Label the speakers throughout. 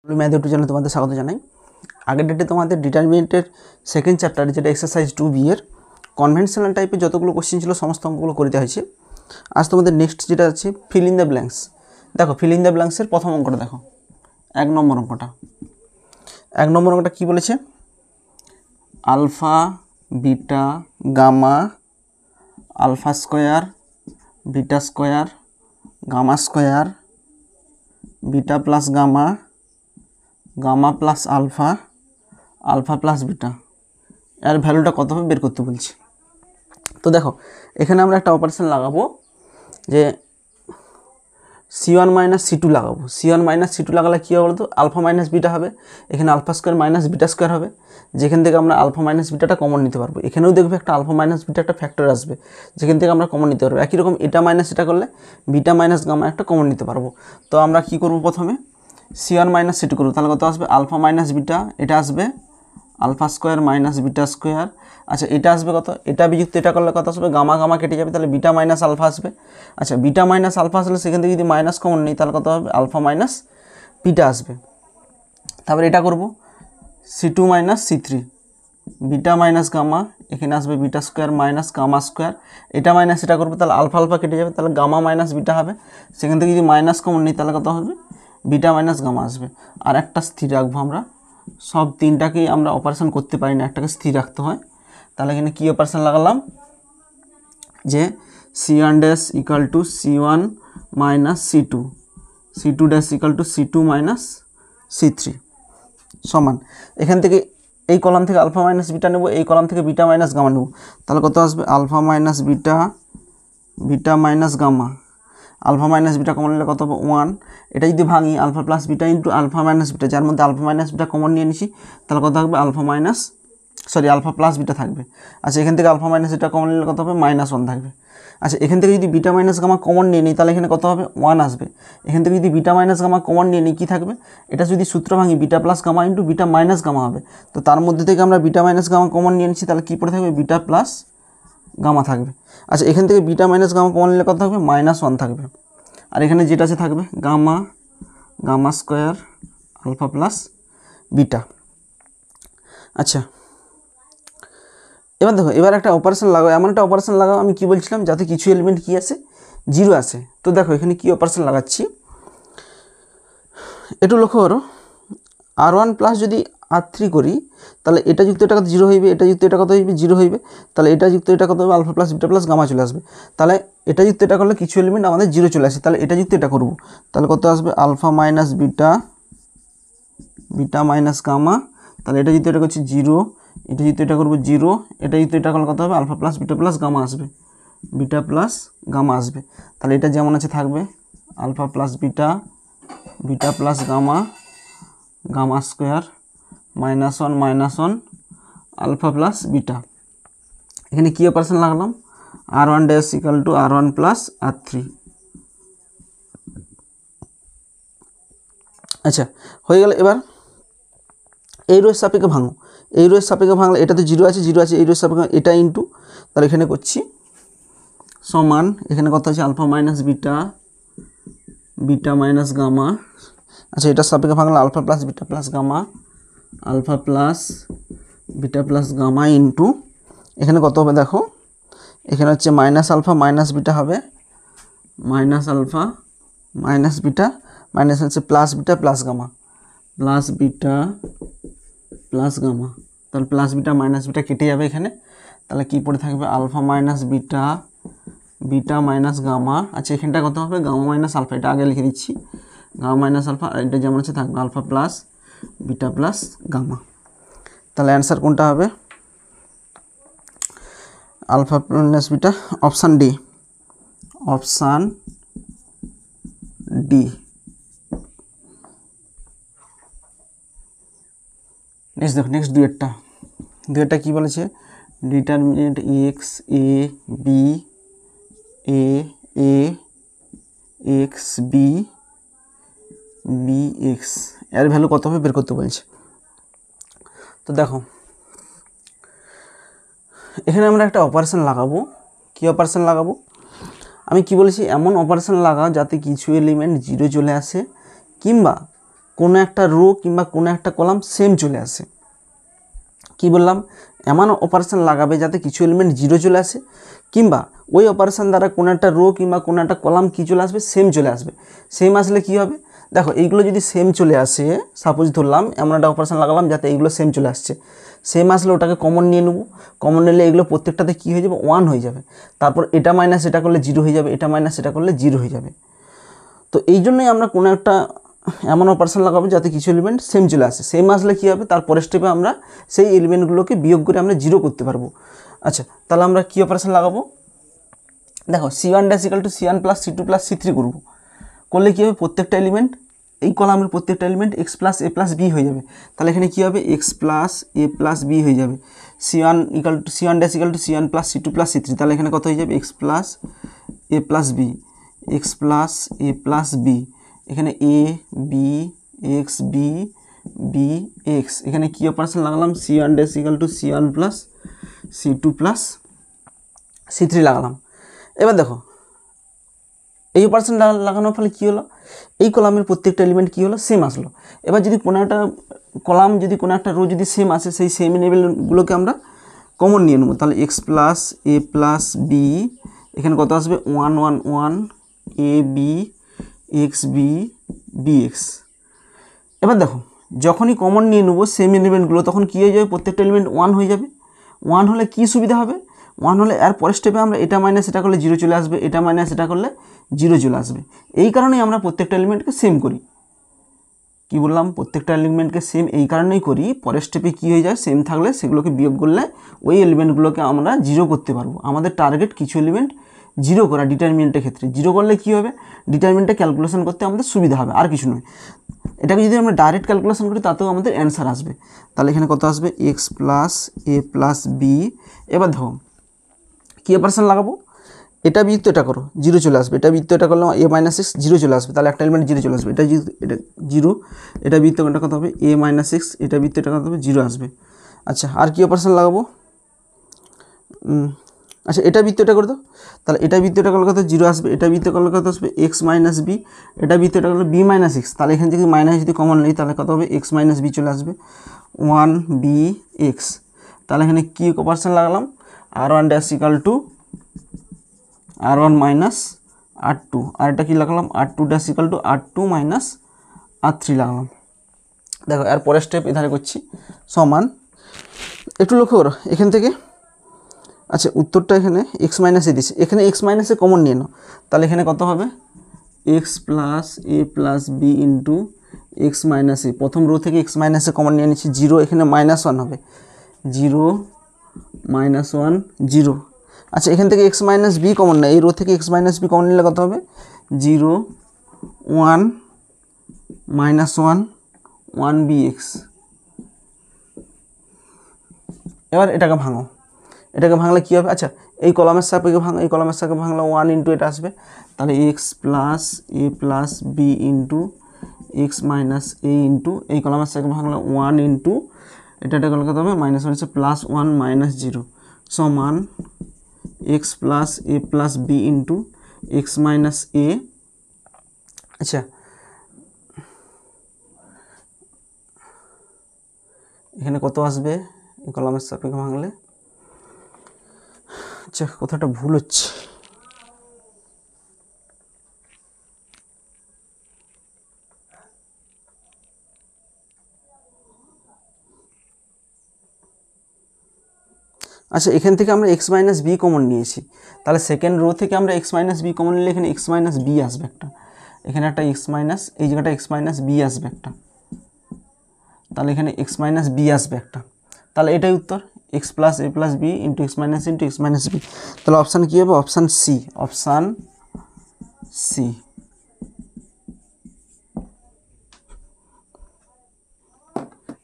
Speaker 1: Math YouTube চ্যানেলে তোমাদের স্বাগত জানাই। আগের ডেটে তোমাদের ডিটারমিনেন্টের সেকেন্ড চ্যাপ্টার যেটা এক্সারসাইজ 2B এর কনভেনশনাল টাইপের যতগুলো কোশ্চেন ছিল সমস্ত অঙ্কগুলো করতে হয়েছে। আজ তোমাদের নেক্সট যেটা আছে ফিল ইন দ্য ব্ল্যাঙ্কস। দেখো ফিল ইন দ্য ব্ল্যাঙ্কসের প্রথম অঙ্কটা দেখো, 1 নম্বর অঙ্কটা। 1 নম্বর অঙ্কটা কী বলেছে? Alpha beta gamma alpha square beta square gamma square beta plus gamma gamma plus alpha alpha plus beta এর ভ্যালুটা কত হবে বের করতে বলছি। তো দেখো এখানে আমরা একটা অপারেশন লাগাবো যে C1 মাইনাস C2 লাগাবো। C1 মাইনাস C2 লাগালে কী হবে বলতো? আলফা মাইনাস বিটা হবে, এখানে alpha square minus beta square হবে, যেখান থেকে আমরা আলফা মাইনাস বিটাটা কমন নিতে পারবো। এখানেও দেখবে একটা আলফা মাইনাস বিটা একটা ফ্যাক্টর আসবে, যেখান থেকে আমরা কমন নিতে পারবো। একই রকম এটা মাইনাস এটা করলে বিটা মাইনাস গামা একটা কমন নিতে পারবো। তো আমরা কী করবো? প্রথমে C1 মাইনাস C2 করবো, তাহলে কত আসবে? আলফা মাইনাস বিটা, এটা আসবে alpha square minus beta square. আচ্ছা এটা আসবে কত? এটা বিযুক্ত এটা করলে কত আসবে? গামা গামা কেটে যাবে, তাহলে বিটা মাইনাস আলফা আসবে। আচ্ছা বিটা মাইনাস আলফা আসলে সেখান থেকে যদি মাইনাস কমন নিই তাহলে কত হবে? আলফা মাইনাস বিটা আসবে। তারপরে এটা করব C2 minus C3 beta minus gamma, এখানে আসবে beta square minus gamma square, এটা মাইনাস এটা করবো তাহলে আলফা আলফা কেটে যাবে, তাহলে গামা মাইনাস বিটা হবে। সেখান থেকে যদি মাইনাস কমন নিই তাহলে কত হবে? বিটা মাইনাস গামা আসবে। আর একটা স্থির রাখবো আমরা, সব তিনটাকেই আমরা অপারেশন করতে পারি না, একটাকে স্থির রাখতে হয়। তাহলে এখানে কী অপারেশন লাগালাম যে C1 dash equal to C1 minus C2 C2 dash equal two C2 minus C3 সমান এখান থেকে এই কলাম থেকে আলফা মাইনাস বিটা নেব, এই কলাম থেকে বিটা মাইনাস গামা নেব, তাহলে কত আসবে? Alpha minus beta beta minus gamma, alpha minus beta common নিলে কত হবে? 1। এটা যদি ভাঙি alpha plus beta into alpha minus beta, যার মধ্যে আলফা মাইনাস বিটা কমন নিয়ে নিছি, তাহলে কত থাকবে? আলফা প্লাস বিটা থাকবে। আচ্ছা এখান থেকে আলফা মাইনাস বিটা কমন নিলে কত হবে? -1 থাকবে। আচ্ছা এখান থেকে যদি বিটা মাইনাস গামা কমন নিয়ে নিই তাহলে এখানে কত হবে? 1 আসবে। এখান থেকে যদি বিটা মাইনাস গামা কমন নিয়ে নিই কী থাকবে? এটা যদি সূত্র ভাঙি beta plus gamma into beta minus gamma হবে। তো তার মধ্যে থেকে আমরা বিটা মাইনাস গামা কমন নিয়ে নিচ্ছি, তাহলে কী পড়ে থাকবে? বিটা প্লাস গামা থাকবে। আচ্ছা এখান থেকে বিটা মাইনাস গামা কমন নিলে কত থাকবে? -1 থাকবে। আর এখানে যেটা আছে থাকবে gamma gamma square alpha plus beta. আচ্ছা এবার দেখো এবার একটা অপারেশন লাগাও, এমন একটা অপারেশন লাগাও, আমি কি বলছিলাম যাতে কিছু এলিমেন্ট কী আসে? 0 আসে। তো দেখো এখানে কী অপারেশন লাগাচ্ছি একটু লক্ষ্য করো। R1 প্লাস যদি R3 করি তাহলে এটা যুক্ত এটা কত? 0 হইবে, এটা যুক্ত এটা কত হইবে? 0 হইবে। তাহলে এটা যুক্ত এটা কত হবে? Alpha plus beta plus gamma চলে আসবে। তাহলে এটা যুক্ত এটা করলে কিছু এলিমেন্ট আমাদের 0 চলে আসে, তাহলে এটা যুক্ত এটা করব, তাহলে কত আসবে? Alpha minus beta beta minus gamma, তাহলে এটা যুক্ত এটা করছি 0, এটা যুক্ত এটা করবো 0, এটা যুক্ত এটা করলে কত হবে? Alpha plus beta plus gamma আসবে, বিটা প্লাস গামা আসবে। তাহলে এটা যেমন আছে থাকবে alpha plus beta beta plus gamma gamma square -1 alpha plus beta. এখানে কী অপারেশন লাগলাম? R1 dash equal two R1 plus R3। আচ্ছা হয়ে গেল। এবার এই রোয়ের সাপেক্ষে ভাঙো, এই রোয়ের সাপেক্ষে ভাঙলে এটা তো 0 আছে 0 আছে, এই রোয়ের সাপেক্ষে এটা ইন্টু, তাহলে এখানে করছি সমান, এখানে কত আছে? Alpha minus beta beta minus gamma. আচ্ছা এটার সাপেক্ষে ভাঙলে alpha plus beta plus gamma alpha plus beta plus gamma into, এখানে কত হবে দেখো, এখানে হচ্ছে মাইনাস আলফা মাইনাস বিটা হবে, minus alpha minus beta minus হচ্ছে plus beta plus gamma plus beta plus gamma, তাহলে প্লাস বিটা মাইনাস বিটা কেটে যাবে এখানে, তাহলে কী পড়ে থাকবে? Alpha minus beta beta minus gamma. আচ্ছা এখানটা কত হবে? গামা মাইনাস আলফা, এটা আগে লিখে দিচ্ছি, গামা মাইনাস আলফা, আর এটা যেমন আছে থাকবে alpha plus beta plus gamma. তাহলে অ্যান্সার কোনটা হবে? Alpha minus beta, option D, option D. Next দেখো, নেক্সট দুয়েরটা কী বলেছে? Determinant X A B A A X B B X এর ভ্যালু কত হবে বের করতে বলছে। তো দেখো এখানে আমরা একটা অপারেশন লাগাবো। কি অপারেশন লাগাবো? আমি কি বলেছি? এমন অপারেশন লাগাও যাতে কিছু এলিমেন্ট 0 চলে আসে কিংবা কোনো একটা রো কিংবা কোনো একটা কলাম সেম চলে আসে। কি বললাম, এমন অপারেশন লাগাবে যাতে কিছু এলিমেন্ট জিরো চলে আসে, কিংবা ওই অপারেশন দ্বারা কোনো একটা রো কিংবা কোনো একটা কলাম কী চলে আসবে, সেম চলে আসবে। সেম আসলে কি হবে, দেখো এইগুলো যদি সেম চলে আসে, সাপোজ ধরলাম এমন একটা অপারেশন লাগালাম যাতে এইগুলো সেম চলে আসছে, সেম আসলে ওটাকে কমন নিয়ে নেবো। কমন নিলে এগুলো প্রত্যেকটাতে কী হয়ে যাবে, 1 হয়ে যাবে। তারপর এটা মাইনাস এটা করলে 0 হয়ে যাবে, এটা মাইনাস এটা করলে 0 হয়ে যাবে। তো এই জন্যই আমরা কোনো একটা এমন অপারেশন লাগাবো যাতে কিছু এলিমেন্ট সেম চলে আসে। সেম আসলে কী হবে, তার পরের স্টেপে আমরা সেই এলিমেন্টগুলোকে বিয়োগ করে আমরা 0 করতে পারবো। আচ্ছা, তাহলে আমরা কী অপারেশন লাগাবো, দেখো C1 dash equal to C1 plus C2 plus C3 করবো। করলে কী হবে, প্রত্যেকটা এলিমেন্ট এই কলামের প্রত্যেকটা element x plus a plus b হয়ে যাবে। তাহলে এখানে কী হবে, x plus a plus b হয়ে যাবে। C1 dash equal to C1 plus C2 plus C3, তাহলে এখানে কত হয়ে যাবে, x plus a plus b, x plus a plus b, এখানে a b x b b x, এখানে কী অপারেশন লাগালাম, C1 dash equal to C1 plus C2 plus C3 লাগালাম। এবার দেখো এই অপারেশন লাগানোর ফলে কী হলো, এই কলামের প্রত্যেকটা এলিমেন্ট কী হলো, সেম আসলো। এবার যদি কোনো একটা কলাম যদি কোনো একটা রো যদি সেম আসে, সেই সেম এলিমেন্টগুলোকে আমরা কমন নিয়ে নেবো। তাহলে x plus a plus b, এখানে কত আসবে, 1 1 1 a b x b b x। এবার দেখো যখনই কমন নিয়ে নেবো সেম এলিমেন্টগুলো, তখন কী হয়ে যাবে, প্রত্যেকটা এলিমেন্ট 1 হয়ে যাবে। 1 হলে কী সুবিধা হবে, 1 হলে এর পরের স্টেপে আমরা এটা মাইনাস এটা করলে 0 চলে আসবে, এটা মাইনাস এটা করলে 0 চলে আসবে। এই কারণেই আমরা প্রত্যেকটা এলিমেন্টকে সেম করি। কি বললাম, প্রত্যেকটা এলিমেন্টকে সেম এই কারণেই করি, পরের স্টেপে কী হয়ে যায়, সেম থাকলে সেগুলোকে বিয়োগ করলে ওই এলিমেন্টগুলোকে আমরা 0 করতে পারবো। আমাদের টার্গেট কিছু এলিমেন্ট 0 করা ডিটারমিনেন্টের ক্ষেত্রে। 0 করলে কী হবে, ডিটারমিনেন্টে ক্যালকুলেশন করতে আমাদের সুবিধা হবে, আর কিছু নয়। এটাকে যদি আমরা ডাইরেক্ট ক্যালকুলেশন করি তাতেও আমাদের অ্যান্সার আসবে। তাহলে এখানে কত আসবে, x plus a plus b। এবার দেখো কী অপারেশন লাগাবো, এটা বিয়োগ এটা করো, 0 চলে আসবে, এটা বিয়োগ এটা করলে a মাইনাস x 0 চলে আসবে, তাহলে একটা এলিমেন্ট 0 চলে আসবে। এটা 0, এটা বিয়োগ এটা কত হবে, a মাইনাস x, এটা বিয়োগ এটা কত হবে, 0 আসবে। আচ্ছা, আর কী অপারেশন লাগাবো, আচ্ছা এটা বিয়োগ এটা করে দাও, তাহলে এটা বিয়োগ এটা করলে কত, 0 আসবে, এটা বিয়োগ করলে কত আসবে, x মাইনাস b, এটা বিয়োগ এটা করলে b মাইনাস x, তাহলে এখান থেকে মাইনাস যদি কমন নেই তাহলে কত হবে, x মাইনাস b চলে আসবে, 1 b x। তাহলে এখানে কী অপারেশন লাগালাম, r1 dash equal two r1 minus r2, আর এটা কী লাগলাম, r2 dash equal two r2 minus r3 লাগলাম। দেখো এর পরের স্টেপ এধারে করছি, সমান, একটু লক্ষ্য করো এখান থেকে। আচ্ছা উত্তরটা এখানে x মাইনাসে দিচ্ছে, এখানে x মাইনাসে কমন নিয়ে নাও, তাহলে এখানে কত হবে, x plus a plus b into x minus a। প্রথম রো থেকে x মাইনাসে কমন নিয়ে নিচ্ছি, 0, এখানে -1 হবে, 0 -1 0। আচ্ছা এখান থেকে x মাইনাস b কমন না, এই রো থেকে x মাইনাস b কমন নিলে কত হবে, 0 1 -1 1 bx। এবার এটাকে ভাঙো, এটাকে ভাঙলে কী হবে, আচ্ছা এই কলামের সাপেক্ষে ভাঙো, এই কলামের সাপেক্ষে ভাঙলে 1 ইন্টু এটা আসবে, তাহলে x plus a plus b into x minus a into এই কলামের সাপেক্ষে ভাঙলে 1 ইন্টু এটা করলে কত হবে, -1 হচ্ছে +1 -0 সমান x plus a plus b into x minus a। আচ্ছা এখানে কত আসবে, এই কলামের সাপেক্ষে ভাঙলে, আচ্ছা কোথাটা ভুল হচ্ছে, আচ্ছা এখান থেকে আমরা x মাইনাস বি কমন নিয়েছি, তাহলে সেকেন্ড রো থেকে আমরা x মাইনাস বি কমন নিলে এখানে x মাইনাস বি আসবে একটা, এখানে একটা x মাইনাস, এই জায়গাটা x মাইনাস বি আসবে একটা, তাহলে এখানে x মাইনাস বি আসবে একটা, তাহলে এটাই উত্তর, x plus a plus B into x minus B. তাহলে অপশান কী হবে, option C, option C.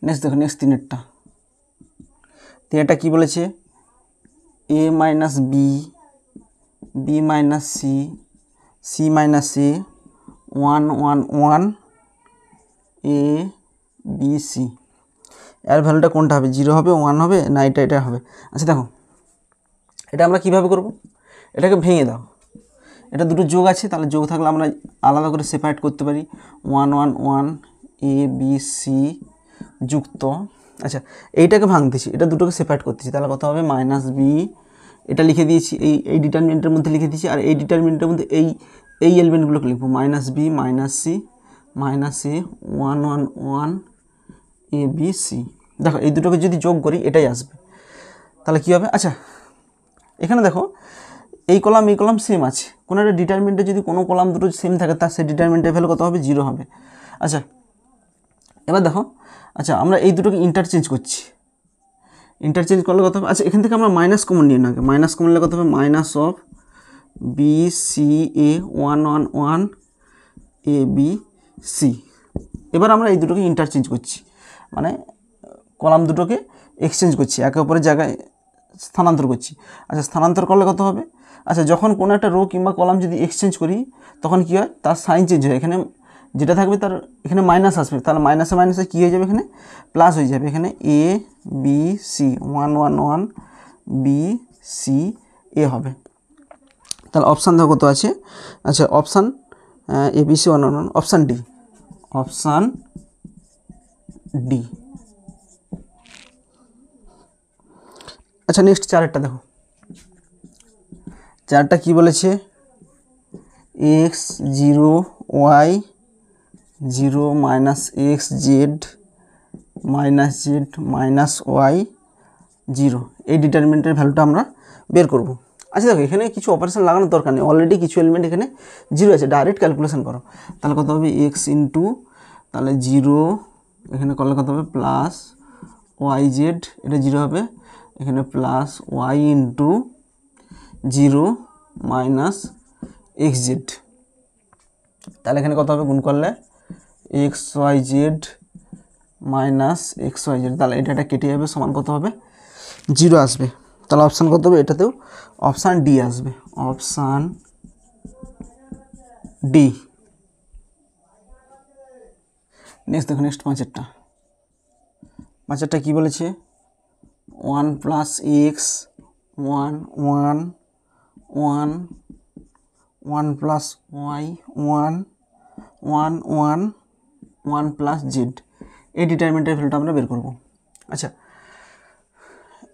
Speaker 1: Next দেখো, নেক্সট তিনেরটা কী বলেছে, a minus B, B minus C, C minus A, 1 1 1 a b c। এর ভ্যালুটা কোনটা হবে, 0 হবে, 1 হবে, না এটা হবে। আচ্ছা দেখো এটা আমরা কিভাবে করব, এটাকে ভেঙে দাও, এটা দুটো যোগ আছে, তাহলে যোগ থাকলে আমরা আলাদা করে সেপারেট করতে পারি, 1 1 1 a এ বি সি যুক্ত, আচ্ছা এইটাকে ভাঙতেছি, এটা দুটোকে সেপারেট করতেছি, তাহলে কত হবে মাইনাস বি, এটা লিখে দিয়েছি এই ডিটারমিনেন্টের মধ্যে লিখে দিয়েছি, আর এই ডিটারমিনেন্টের মধ্যে এই এলিমেন্টগুলোকে লিখবো minus B minus C minus A 1 1 1 A B C. দেখো এই দুটোকে যদি যোগ করি এটাই আসবে, তাহলে কী হবে, আচ্ছা এখানে দেখো এই কলাম সেম আছে, কোনো একটা ডিটারমিনেন্টে যদি কোনো কলাম দুটো সেম থাকে তার সেই ডিটারমিনেন্টের ভ্যালু কত হবে, 0 হবে। আচ্ছা এবার দেখো, আচ্ছা আমরা এই দুটোকে ইন্টারচেঞ্জ করছি, ইন্টারচেঞ্জ করলে কত হবে, আচ্ছা এখান থেকে আমরা মাইনাস কমন নিয়ে না, মাইনাস কমন নিলে কত হবে, minus of B C A 1 1 1 A B C. এবার আমরা এই দুটোকে ইন্টারচেঞ্জ করছি, মানে কলাম দুটোকে এক্সচেঞ্জ করছি, একে অপরের জায়গায় স্থানান্তর করছি। আচ্ছা স্থানান্তর করলে কত হবে, আচ্ছা যখন কোনো একটা রো কিংবা কলাম যদি এক্সচেঞ্জ করি তখন কী হয়, তার সাইন চেঞ্জ হয়, এখানে যেটা থাকবে তার এখানে মাইনাস আসবে, তাহলে মাইনাসে মাইনাসে কী হয়ে যাবে, এখানে প্লাস হয়ে যাবে, এখানে A B C 1 1 1 B C A হবে। তাহলে অপশান দেখো কত আছে, আচ্ছা option A B C 1 1 1, option D, option D. আচ্ছা নেক্সট চারেরটা দেখো, চারটা কি বলেছে, X 0 Y 0 minus x Z minus Z minus Y 0, এই ডিটারমিনেন্টের ভ্যালুটা আমরা বের করব। আচ্ছা দেখো এখানে কিছু অপারেশন লাগানোর দরকার নেই, অলরেডি কিছু এলিমেন্ট এখানে 0 আছে, ডাইরেক্ট ক্যালকুলেশন করো, তাহলে কত হবে এক্স ইন্টু, তাহলে 0 এখানে করলে কত হবে প্লাস ওয়াই জেড, এটা 0 হবে, এখানে plus Y into 0 minus x Z, তাহলে এখানে কত হবে গুণ করলে X Y Z minus x Y Z, তাহলে এটা কেটে যাবে, সমান কত হবে 0 আসবে। তাহলে অপশান কত হবে, এটাতেও অপশান ডি আসবে, অপশান ডি। নেক্সট দেখো, নেক্সট পাঁচেরটা কী বলেছে, 1 plus X 1 1 1 1 plus Y 1 1 1 1 plus Z, এই ডিটারমিনেন্টের ভ্যালুটা আমরা বের করব। আচ্ছা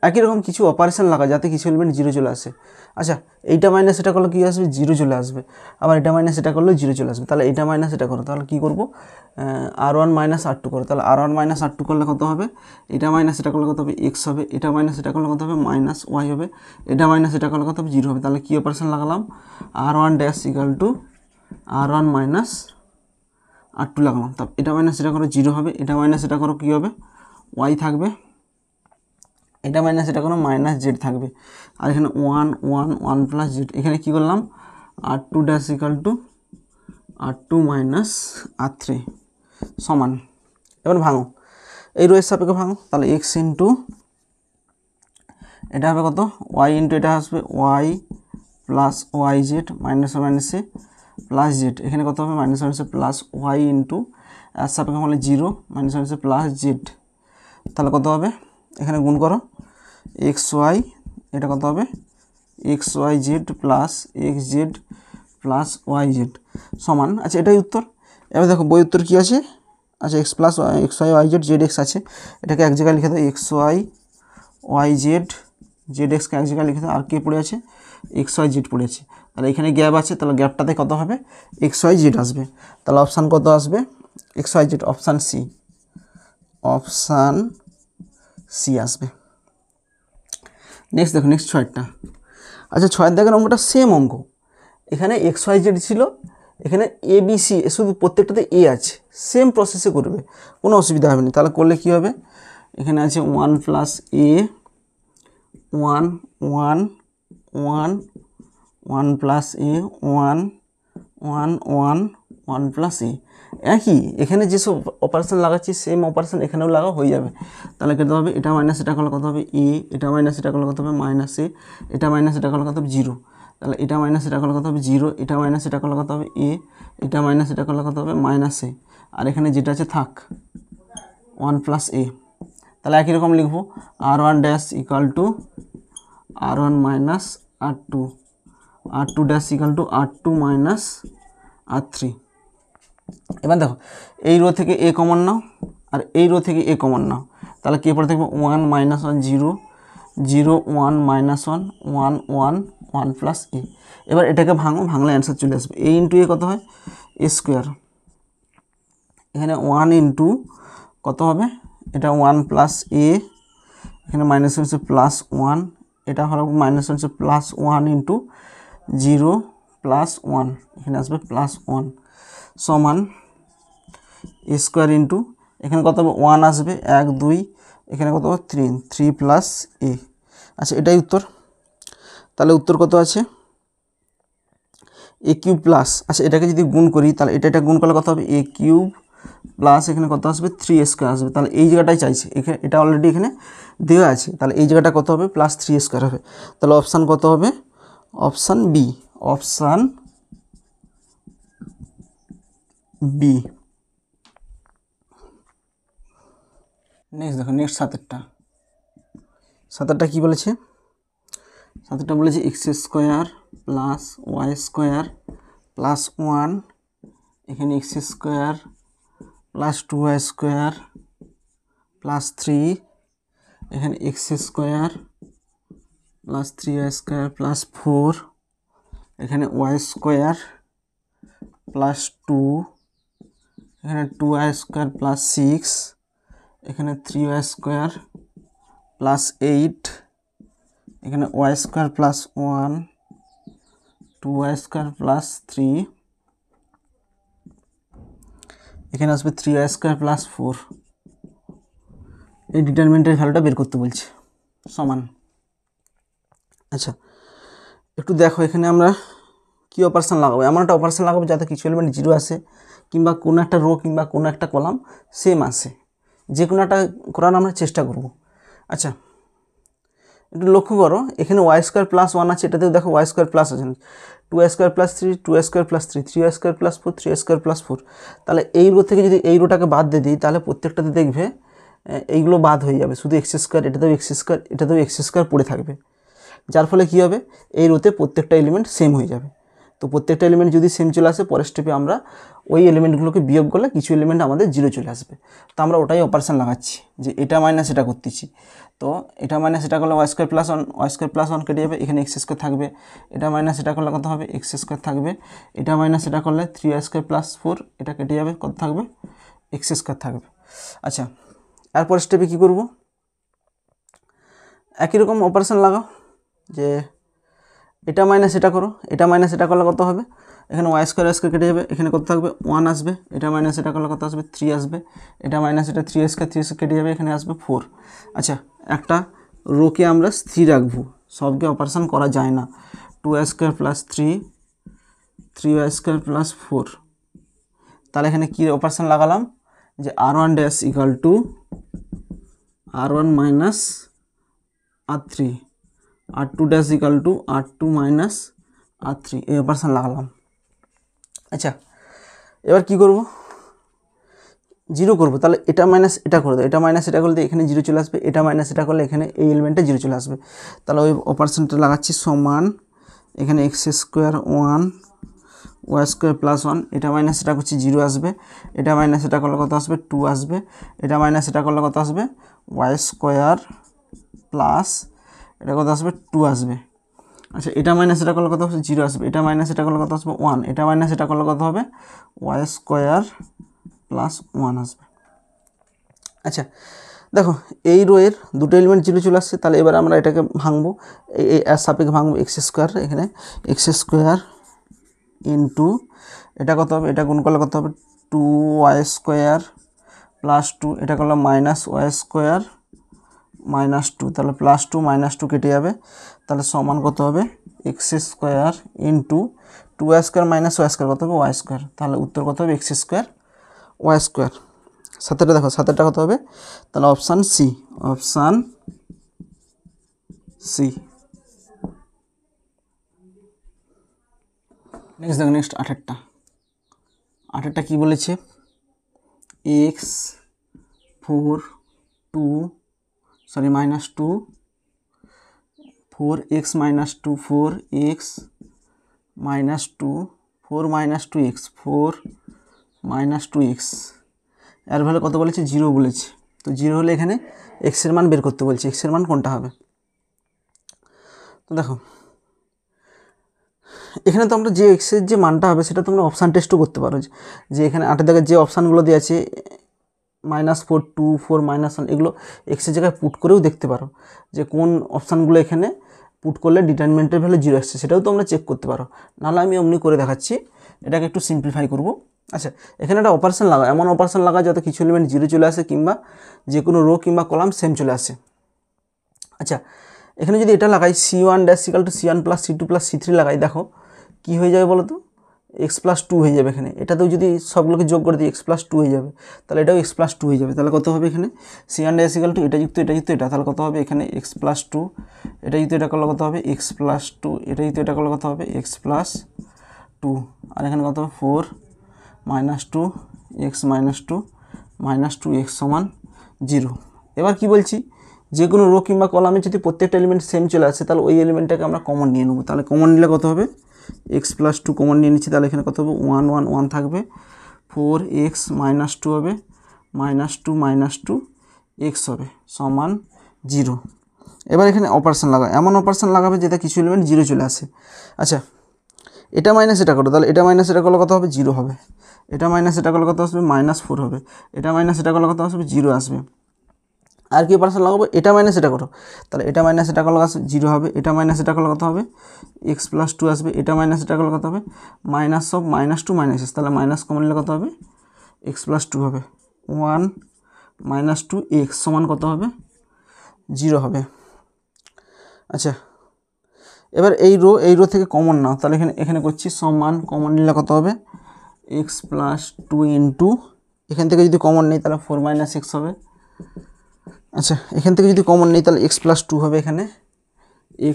Speaker 1: একই রকম কিছু অপারেশন লাগা যাতে কিছু এলিমেন্ট 0 চলে আসে। আচ্ছা এইটা মাইনাস এটা করলে কী আসবে, 0 চলে আসবে, আবার এটা মাইনাস এটা করলেও 0 চলে আসবে, তাহলে এটা মাইনাস এটা করো, তাহলে কী করবো, R1 মাইনাস R2 করো, তাহলে R1 মাইনাস R2 করলে কত হবে, এটা মাইনাস এটা করলে কত হবে এক্স হবে, এটা মাইনাস এটা করলে কত হবে মাইনাস ওয়াই হবে, এটা মাইনাস এটা করলে কত হবে 0 হবে, তাহলে কী অপারেশন লাগালাম, R1 dash equal two R1 minus R2 লাগালাম, তারপর এটা মাইনাস এটা করো 0 হবে, এটা মাইনাস এটা করো কী হবে ওয়াই থাকবে, এটা মাইনাস এটা কোনো মাইনাস জেড থাকবে, আর এখানে 1 1 1 প্লাস জেড, এখানে কী করলাম R2 dash equal two R2 minus R3 সমান। এবার ভাঙো, এই রোয়ের সাপেক্ষে ভাঙো, তাহলে এক্স ইন্টু এটা হবে কত ওয়াই ইন্টু এটা আসবে Y plus Y Z minus মাইনাসে প্লাস জেড, এখানে কত হবে মাইনাস মাইনাসে প্লাস ওয়াই ইন্টু এর সাপেক্ষে মানে 0 মাইনাস মাইনাসে প্লাস জেড, তাহলে কত হবে এখানে গুণ করো এক্স ওয়াই, এটা কত হবে x Y Z plus X Z plus Y Z সমান। আচ্ছা এটাই উত্তর। এবার দেখো বই উত্তর কী আছে, আচ্ছা x plus x y y Z Z x আছে, এটাকে এক জায়গায় লিখে দাও x y y Z z এক্সকে এক জায়গায় লিখে দাও, আর কে পড়ে আছে এক্স ওয়াই জেড পড়ে আছে, তাহলে এখানে গ্যাপ আছে, তাহলে গ্যাপটাতে কত হবে এক্স ওয়াই জেড আসবে, তাহলে অপশান কত আসবে x Y Z, option C, option C আসবে। নেক্সট দেখো, নেক্সট 6টা, আচ্ছা 6 দেখেন অঙ্কটা সেম অঙ্ক, এখানে এক্স ওয়াই জেড ছিল, এখানে এ বি সি, শুধু প্রত্যেকটাতে এ আছে, সেম প্রসেসে করবে, কোনো অসুবিধা হবে না। তাহলে করলে কী হবে, এখানে আছে 1 প্লাস এ 1 1 1 1 প্লাস এ 1 1 1 1 প্লাস এ, একই এখানে যেসব অপারেশন লাগাচ্ছি সেম অপারেশন এখানেও লাগা হয়ে যাবে। তাহলে কত হবে এটা মাইনাস এটা করলে কত হবে এ, এটা মাইনাস এটা করলে কত হবে মাইনাস এ, এটা মাইনাস এটা করলে কত হবে 0, তাহলে এটা মাইনাস এটা করলে কত হবে 0, এটা মাইনাস এটা করলে কত হবে এ, এটা মাইনাস এটা করলে কত হবে মাইনাস এ, আর এখানে যেটা আছে থাক 1 প্লাস এ, তাহলে একই রকম লিখবো R1 dash equal two R1 minus R2 dash equal two R2 minus R3। এবার দেখো এই রো থেকে এ কমন নাও আর এই রো থেকে এ কমন নাও, তাহলে কি পড়ে থাকবে 1 - 1 0 0 1 - 1 1 1 1 প্লাস এ। এবার এটাকে ভাঙো, ভাঙলে অ্যান্সার চলে আসবে। এ ইন্টু এ কত হয় এ স্কোয়ার, এখানে 1 ইন্টু কত হবে এটা 1 প্লাস এ, এখানে মাইনাস হচ্ছে প্লাস 1, এটা হলো মাইনাস হচ্ছে প্লাস 1 ইন্টু 0 প্লাস 1, এখানে আসবে প্লাস 1 সমান এ স্কোয়ার ইন্টু এখানে কত হবে 1 আসবে 1 2, এখানে কত হবে 3 প্লাস এ। আচ্ছা এটাই উত্তর। তাহলে উত্তর কত আছে এ কিউব প্লাস, আচ্ছা এটাকে যদি গুণ করি তাহলে এটা গুণ করলে কত হবে এ কিউব প্লাস এখানে কত আসবে 3 স্কোয়ার আসবে। তাহলে এই জায়গাটাই চাইছে, এখানে এটা অলরেডি এখানে দেওয়া আছে, তাহলে এই জায়গাটা কত হবে প্লাস 3 স্কোয়ার হবে। তাহলে অপশান কত হবে option B, option B. Next দেখো নেক্সট সাতেরটা কী বলেছে, সাতেরটা বলেছে X square plus Y square plus 1, এখানে X square plus 2y square plus 3, এখানে X square plus 3y square plus 4, এখানে ওয়াই স্কোয়ার প্লাস 2, এখানে 2y স্কোয়ার প্লাস 6, এখানে 3y স্কোয়ার প্লাস 8, এখানে Y square plus 1 2y square plus 3, এখানে আসবে 3y square plus 4। এই ডিটারমিনেন্টের ভ্যালুটা বের করতে বলছে সমান। আচ্ছা একটু দেখো এখানে আমরা কি অপারেশন লাগাবো, এমন একটা অপারেশন লাগাবো যাতে কিছু এলিমেন্ট 0 আসে কিংবা কোনো একটা রো কিংবা কোনো একটা কলাম সেম আসে, যে কোনো একটা করার আমরা চেষ্টা করব। আচ্ছা একটু লক্ষ্য করো এখানে ওয়াই স্কোয়ার প্লাস 1 আছে, এটাতেও দেখো ওয়াই স্কোয়ার প্লাস আছে, 2y square plus 3 2y square plus 3 3y square plus 4 3y square plus 4। তাহলে এই রো থেকে যদি এই রোটাকে বাদ দিয়ে দিই তাহলে প্রত্যেকটাতে দেখবে এইগুলো বাদ হয়ে যাবে, শুধু এক্স স্কোয়ার, এটাতেও এক্স স্কোয়ার, এটাতেও এক্স স্কোয়ার পড়ে থাকবে, যার ফলে কী হবে এই রোতে প্রত্যেকটা এলিমেন্ট সেম হয়ে যাবে। তো প্রত্যেকটা এলিমেন্ট যদি সেম চলে আসে পরের স্টেপে আমরা ওই এলিমেন্টগুলোকে বিয়োগ করলে কিছু এলিমেন্ট আমাদের 0 চলে আসবে। তো আমরা ওটাই অপারেশন লাগাচ্ছি যে এটা মাইনাস এটা করতেছি। তো এটা মাইনাস এটা করলে Y square plus 1 Y square plus 1 কেটে যাবে, এখানে এক্স স্কোয়ার থাকবে, এটা মাইনাস এটা করলে কত হবে এক্স স্কোয়ার থাকবে, এটা মাইনাস এটা করলে 3y স্কোয়ার প্লাস 4 এটা কেটে যাবে, কত থাকবে এক্স স্কোয়ার থাকবে। আচ্ছা এরপর স্টেপে কী করব, একই রকম অপারেশন লাগাও যে এটা মাইনাস এটা করো, এটা মাইনাস এটা করলে কত হবে এখানে ওয়াই স্কোয়ার কেটে যাবে, এখানে কত থাকবে 1 আসবে, এটা মাইনাস এটা করলে কত আসবে 3 আসবে, এটা মাইনাস এটা 3 স্কোয়ার কেটে যাবে, এখানে আসবে 4। আচ্ছা একটা রোকে আমরা স্থির রাখবো, সবকে অপারেশন করা যায় না, 2y square plus 3 3y square plus 4। তাহলে এখানে কী অপারেশন লাগালাম যে r1 dash equal two r1 minus r3 r2 dash equal two r2 minus r3, এই অপারেশন লাগালাম। আচ্ছা এবার কি করব 0 করব, তাহলে এটা মাইনাস এটা করে দাও, এটা মাইনাস এটা করলে এখানে 0 চলে আসবে, এটা মাইনাস এটা করলে এখানে এই এলিমেন্টে 0 চলে আসবে। তাহলে ওই অপারেশনটা লাগাচ্ছি সমান এখানে X square 1 Y square plus 1, এটা মাইনাস এটা করছি 0 আসবে, এটা মাইনাস এটা করলে কত আসবে 2 আসবে, এটা মাইনাস এটা করলে কত আসবে ওয়াই স্কোয়ার প্লাস এটা কত আসবে 2 আসবে। আচ্ছা এটা মাইনাস এটা করলে কত আসবে 0 আসবে, এটা মাইনাস এটা করলে কত আসবে 1, এটা মাইনাস এটা করলে কত হবে ওয়াই স্কোয়ার প্লাস 1 আসবে। আচ্ছা দেখো এই রোয়ের দুটো এলিমেন্ট 0 চলে আসছে, তাহলে এবার আমরা এটাকে ভাঙবো, এই সাপেক্ষে ভাঙবো এক্স স্কোয়ার, এখানে এক্স স্কোয়ার ইন্টু এটা কত হবে এটা গুণ করলে কত হবে 2y স্কোয়ার প্লাস 2, এটা করলাম মাইনাস ওয়াই স্কোয়ার মাইনাস 2, তাহলে প্লাস 2 মাইনাস 2 কেটে যাবে, তাহলে সমান কত হবে X square into 2y square minus Y square কত হবে ওয়াই স্কোয়ার, তাহলে উত্তর কত হবে এক্স স্কোয়ার ওয়াই স্কোয়ার। সাতেরটা দেখো সাতেরটা কত হবে, তাহলে option C, option C. Next দেখো নেক্সট আঠেরটা কী বলেছে X 4 2 sorry minus 2 4x minus 2 4x minus 2 4 minus 2x 4 minus two X, এর ভ্যালু কত বলেছে 0 বলেছে। তো 0 হলে এখানে এক্সের মান বের করতে বলছে, এক্সের মান কোনটা হবে। তো দেখো এখানে তো আমরা যে এক্সের যে মানটা হবে সেটা তোমরা অপশান টেস্টও করতে পারো, যে এখানে 8 দাগের যে অপশানগুলো দেওয়া আছে -4 2 4 -1 এগুলো এক্সের জায়গায় পুট করেও দেখতে পারো যে কোন অপশানগুলো এখানে পুট করলে ডিটারমিনেন্টের ভ্যালু 0 আসছে, সেটাও তোমরা চেক করতে পারো। নাহলে আমি অমনি করে দেখাচ্ছি, এটাকে একটু সিম্পলিফাই করব। আচ্ছা, এখানে একটা অপারেশন লাগা, এমন অপারেশন লাগা যাতে কিছু এলিমেন্ট 0 চলে আসে কিংবা যে কোনো রো কিংবা কলাম সেম চলে আসে। আচ্ছা, এখানে যদি এটা লাগাই c1 dash equal to c1 plus c2 plus c3 লাগাই, দেখো কী হয়ে যাবে বলো তো, x+2 হয়ে যাবে। এখানে এটাতেও যদি সবগুলোকে যোগ করে দিই x+2 হয়ে যাবে, তাহলে এটাও x+2 হয়ে যাবে। তাহলে কত হবে এখানে c1 ড্যাশ ইকাল টু এটা যুক্ত এটা, তাহলে কত হবে এখানে x+2, এটা যুক্ত এটা করলে কত হবে x+2, এটা যুক্ত এটা করলে কত হবে x+2, আর এখানে কত হবে 4 - 2 x - 2 2x সমান 0। এবার কি বলছি, যে কোনো রো কিংবা কলামে যদি প্রত্যেকটা এলিমেন্ট সেম চলে আসে তাহলে ওই এলিমেন্টটাকে আমরা কমন নিয়ে নেবো। তাহলে কমন নিলে কত হবে x+2 কমন নিয়ে নিচ্ছি, তাহলে এখানে কত হবে 1 1 1 থাকবে, 4x - 2 হবে, -2 -2 x হবে সমান 0। এবার এখানে অপারেশন লাগা, এমন অপারেশন লাগাবে যেটা কিছু এলিমেন্ট 0 চলে আসে। আচ্ছা, এটা মাইনাস এটা করো, তাহলে এটা মাইনাস এটা করলে কত হবে 0 হবে, এটা মাইনাস এটা করলে কত আসবে -4 হবে, এটা মাইনাস এটা করলে কত আসবে 0 আসবে। আর কি অপারেশন লাগাবো, এটা মাইনাস এটা করো, তাহলে এটা মাইনাস এটা করলে আসবে 0 হবে, এটা মাইনাস এটা করলে কত হবে x+2 আসবে, এটা মাইনাস এটা করলে কত হবে -2 - s, তাহলে মাইনাস কমন নিলে কত হবে x+2 হবে, 1 - 2x সমান কত হবে 0 হবে। আচ্ছা, এবার এই রো থেকে কমন নাও, তাহলে এখানে করছি সমান, কমন নিলে কত হবে x+2 ইন্টু, এখান থেকে যদি কমন নেই তাহলে 4 - x হবে। আচ্ছা, এখান থেকে যদি কমন নেই তাহলে x+2 হবে, এখানে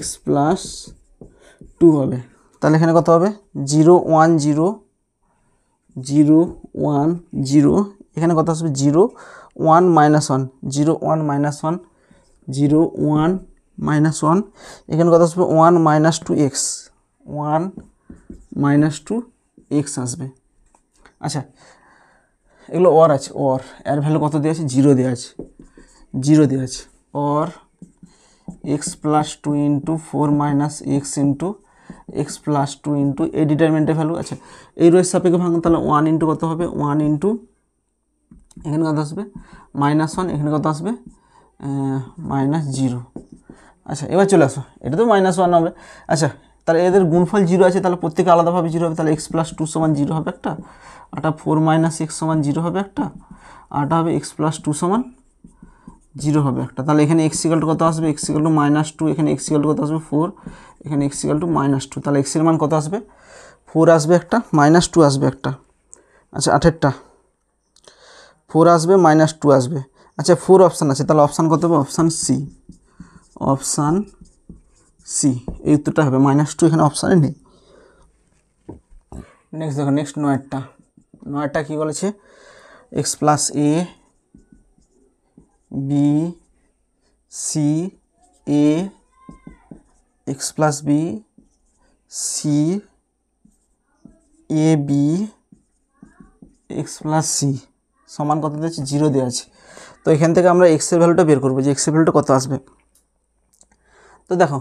Speaker 1: x+2 হবে, তাহলে এখানে কত হবে 0 1 0 0 1 0, এখানে কত আসবে 0 1 -1 0 1 -1 0 1 -1, এখানে কত আসবে 1 - 2x 1 - 2x আসবে। আচ্ছা, এগুলো অর আছে, অর এর ভ্যালু কত দেওয়া আছে 0 দেওয়া আছে, 0 দেওয়া আছে, or x+2 into 4 - x into x+2 into এই ডিটারমিনেন্টের ভ্যালু। আচ্ছা, এই রোয়ের সাপেক্ষে ভাঙুন, তাহলে 1 ইন্টু কত হবে 1 ইন্টু এখানে কত আসবে -1, এখানে কত আসবে -0। আচ্ছা, এবার চলে আসো, এটা তো -1 হবে। আচ্ছা, তাহলে এদের গুণফল 0 আছে, তাহলে প্রত্যেকে আলাদাভাবে 0 হবে, তাহলে x+2 সমান 0 হবে একটা, আরটা 4 - x সমান 0 হবে একটা, আরটা হবে x+2 সমান 0 হবে একটা। তাহলে এখানে x = কত আসবে x = -2, এখানে x = কত আসবে 4, এখানে x = -2, তাহলে x এর মান কত আসবে 4 আসবে একটা, -2 আসবে একটা। আচ্ছা, 8টা 4 আসবে -2 আসবে। আচ্ছা, 4 অপশান আছে, তাহলে অপশান কত হবে অপশান সি, অপশান সি এই উত্তরটা হবে, -2 এখানে অপশানে নেই। নেক্সট দেখো, নেক্সট 9টা কী বলেছে x+a b c a x+b c a b x+c সমান কত দিয়েছে 0 দেওয়া আছে। তো এখান থেকে আমরা x এর ভ্যালুটা বের করবো যে x এর ভ্যালুটা কত আসবে। তো দেখো,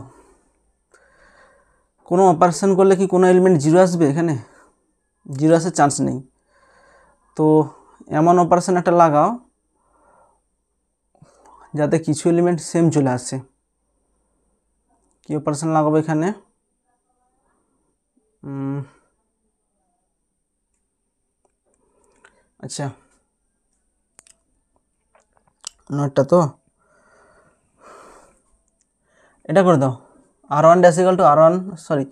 Speaker 1: কোনো অপারেশন করলে কি কোনো এলিমেন্ট 0 আসবে, এখানে 0 আসার চান্স নেই। তো এমন অপারেশন একটা লাগাও যাতে কিছু এলিমেন্ট সেম চলে আসে। কি অপারেশন লাগাবো এখানে, আচ্ছা 9টা তো এটা করে দাও, r1 dash equal two r1 sorry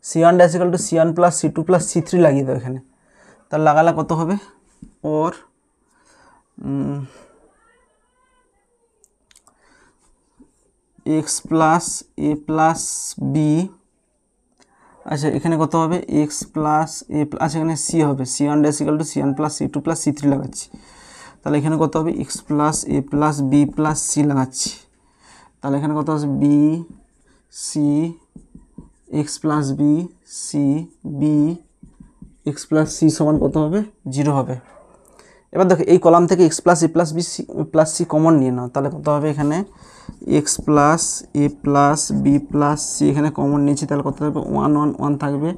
Speaker 1: c1 dash equal to c1 plus c2 plus c3 লাগিয়ে দাও এখানে, তাহলে লাগালে কত হবে ওর x plus a plus b। আচ্ছা, এখানে কত হবে x প্লাস a, আচ্ছা এখানে c হবে c1 dash equal to c1 plus c2 plus c3 লাগাচ্ছি, তাহলে এখানে কত হবে x plus a plus b plus c লাগাচ্ছি, তাহলে এখানে কত আসবে b c x plus b c b X plus C সমান কত হবে 0 হবে। এবার দেখো এই কলাম থেকে x plus A plus B plus C common নিয়ে নাও, তাহলে কত হবে এখানে x plus A plus B plus C এখানে কমন নিয়েছি, তাহলে কত হবে 1 1 1 থাকবে,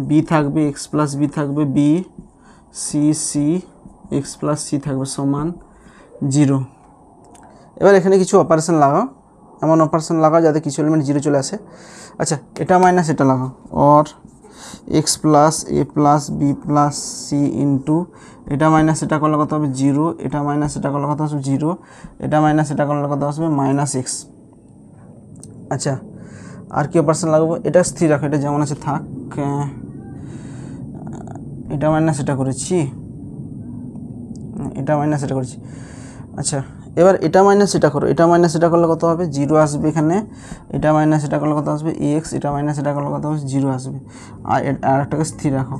Speaker 1: বি থাকবে এক্স প্লাস বি থাকবে B, C C X plus C থাকবে সমান 0। এবার এখানে কিছু অপারেশন লাগাও, এমন অপারেশন লাগাও যাতে কিছু এলিমেন্ট 0 চলে আসে। আচ্ছা এটা মাইনাস এটা লাগাও, or X plus A plus B plus C into এটা মাইনাস এটা করলে কত হবে 0, এটা মাইনাস এটা করলে কত আসবে 0, এটা মাইনাস এটা করলে কত আসবে মাইনাস এক্স। আচ্ছা আর কি অপারেশন লাগাবো, এটা স্থির রাখো, এটা যেমন আছে থাক, এটা মাইনাস এটা করেছি, এটা মাইনাস এটা করেছি। আচ্ছা এবার এটা মাইনাস এটা করো, এটা মাইনাস এটা করলে কত হবে 0 আসবে এখানে, এটা মাইনাস এটা করলে কত আসবে এক্স, এটা মাইনাস এটা করলে কত হবে 0 আসবে। আর একটাকে স্থির রাখো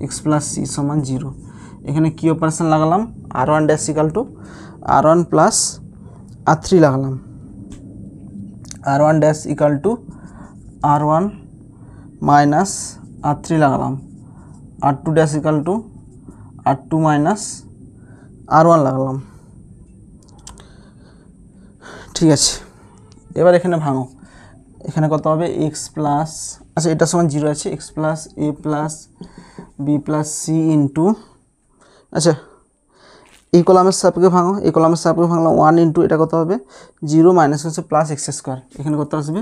Speaker 1: এক্স প্লাস সি সমান 0। এখানে কী অপারেশন লাগালাম r1 dash equal two r1 plus r3 লাগালাম, r1 dash equal two r1 minus r3 লাগালাম, r2 dash equal two r2 minus r1 লাগালাম। ঠিক আছে এবার এখানে ভাঙো, এখানে কত হবে এক্স প্লাস, আচ্ছা এটা সমান 0 আছে, x plus A plus B plus C into, আচ্ছা এই কলামের সাপেক্ষে ভাঙো, এই কলামের সাপেক্ষে ভাঙলাম 1 ইন্টু এটা কত হবে 0 মাইনাস হচ্ছে প্লাস এক্স স্কোয়ার, এখানে কত আসবে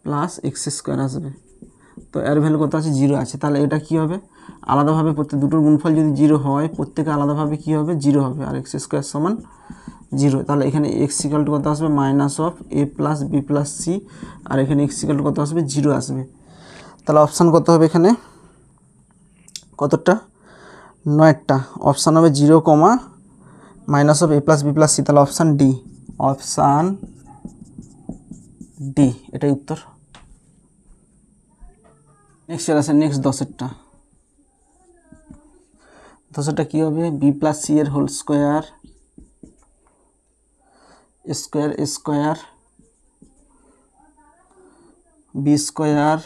Speaker 1: প্লাস এক্স স্কোয়ার আসবে। তো এর ভ্যালু কত আছে 0 আছে, তাহলে এটা কি হবে আলাদাভাবে প্রত্যেক দুটোর গুণফল যদি 0 হয় প্রত্যেকে আলাদাভাবে কি হবে 0 হবে, আর এক্স স্কোয়ার সমান 0। তাহলে এখানে এক্স ইকাল টু কত আসবে minus of A plus B plus C, আর এখানে এক্স ইকাল টু কত আসবে 0 আসবে। তাহলে অপশান কত হবে এখানে কতটা 9টা, অপশান হবে 0 comma minus of A plus B plus C, তাহলে অপশান ডি, অপশান ডি এটাই উত্তর। নেক্সট চলে আসে নেক্সট 10এরটা, 10এরটা কী হবে বি প্লাস সি এর whole square square square B square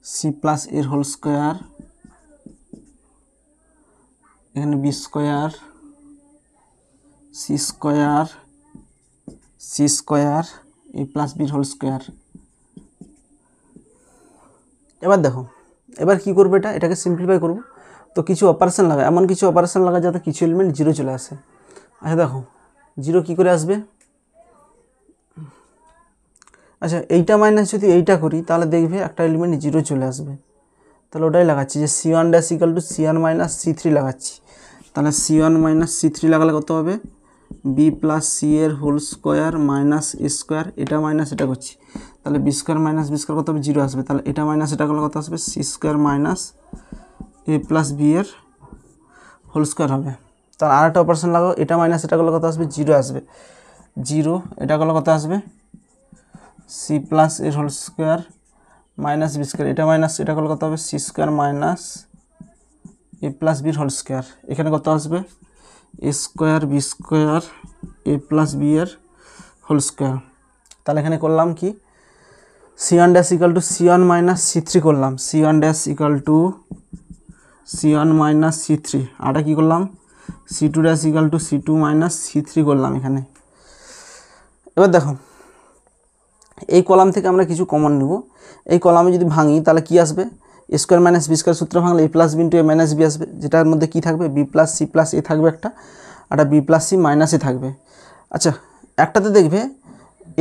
Speaker 1: C plus এর হোল স্কোয়ার, এখানে B square C square C square A plus বির হোল স্কোয়ার। এবার দেখো এবার কি করবো, এটাকে সিম্পলিফাই করব, তো কিছু অপারেশন লাগা, এমন কিছু অপারেশন লাগা যাতে কিছু এলিমেন্ট 0 চলে আসে। আচ্ছা দেখো 0 কী করে আসবে, আচ্ছা এইটা মাইনাস যদি এইটা করি তাহলে দেখবে একটা এলিমেন্ট 0 চলে আসবে, তাহলে ওটাই লাগাচ্ছি যে c1 dash equal to c1 minus c3 লাগাচ্ছি, তাহলে c1 মাইনাস c3 লাগালে কত হবে বি প্লাস সি এর whole square minus A square, এটা মাইনাস এটা করছি, তাহলে B square minus B square কত হবে 0 আসবে, তাহলে এটা মাইনাস এটা করলে কত আসবে C square minus A plus B এর হোল স্কোয়ার হবে। তাহলে আর একটা অপারেশন লাগাও, এটা মাইনাস এটা করলে কত আসবে 0 আসবে, 0 এটা করলে কত আসবে সি প্লাস এর whole square minus B square, এটা মাইনাস এটা করলে কত হবে C square minus A plus বির হোল স্কোয়ার, এখানে কত আসবে A square B square A plus B এর হোল স্কোয়ার। তাহলে এখানে করলাম কি c1 dash equal to c1 minus c3 করলাম, c1 dash equal to c1 minus c3, আরটা কী করলাম c2 dash equal two c2 minus c3 করলাম এখানে। এবার দেখো এই কলাম থেকে আমরা কিছু কমন নেব, এই কলামে যদি ভাঙি তাহলে কি আসবে A square minus B square সূত্র ভাঙলে A plus B into A minus B আসবে, যেটার মধ্যে কী থাকবে বি প্লাস সি প্লাস এ থাকবে একটা, আর বি প্লাস সি মাইনাস এ থাকবে। আচ্ছা একটাতে দেখবে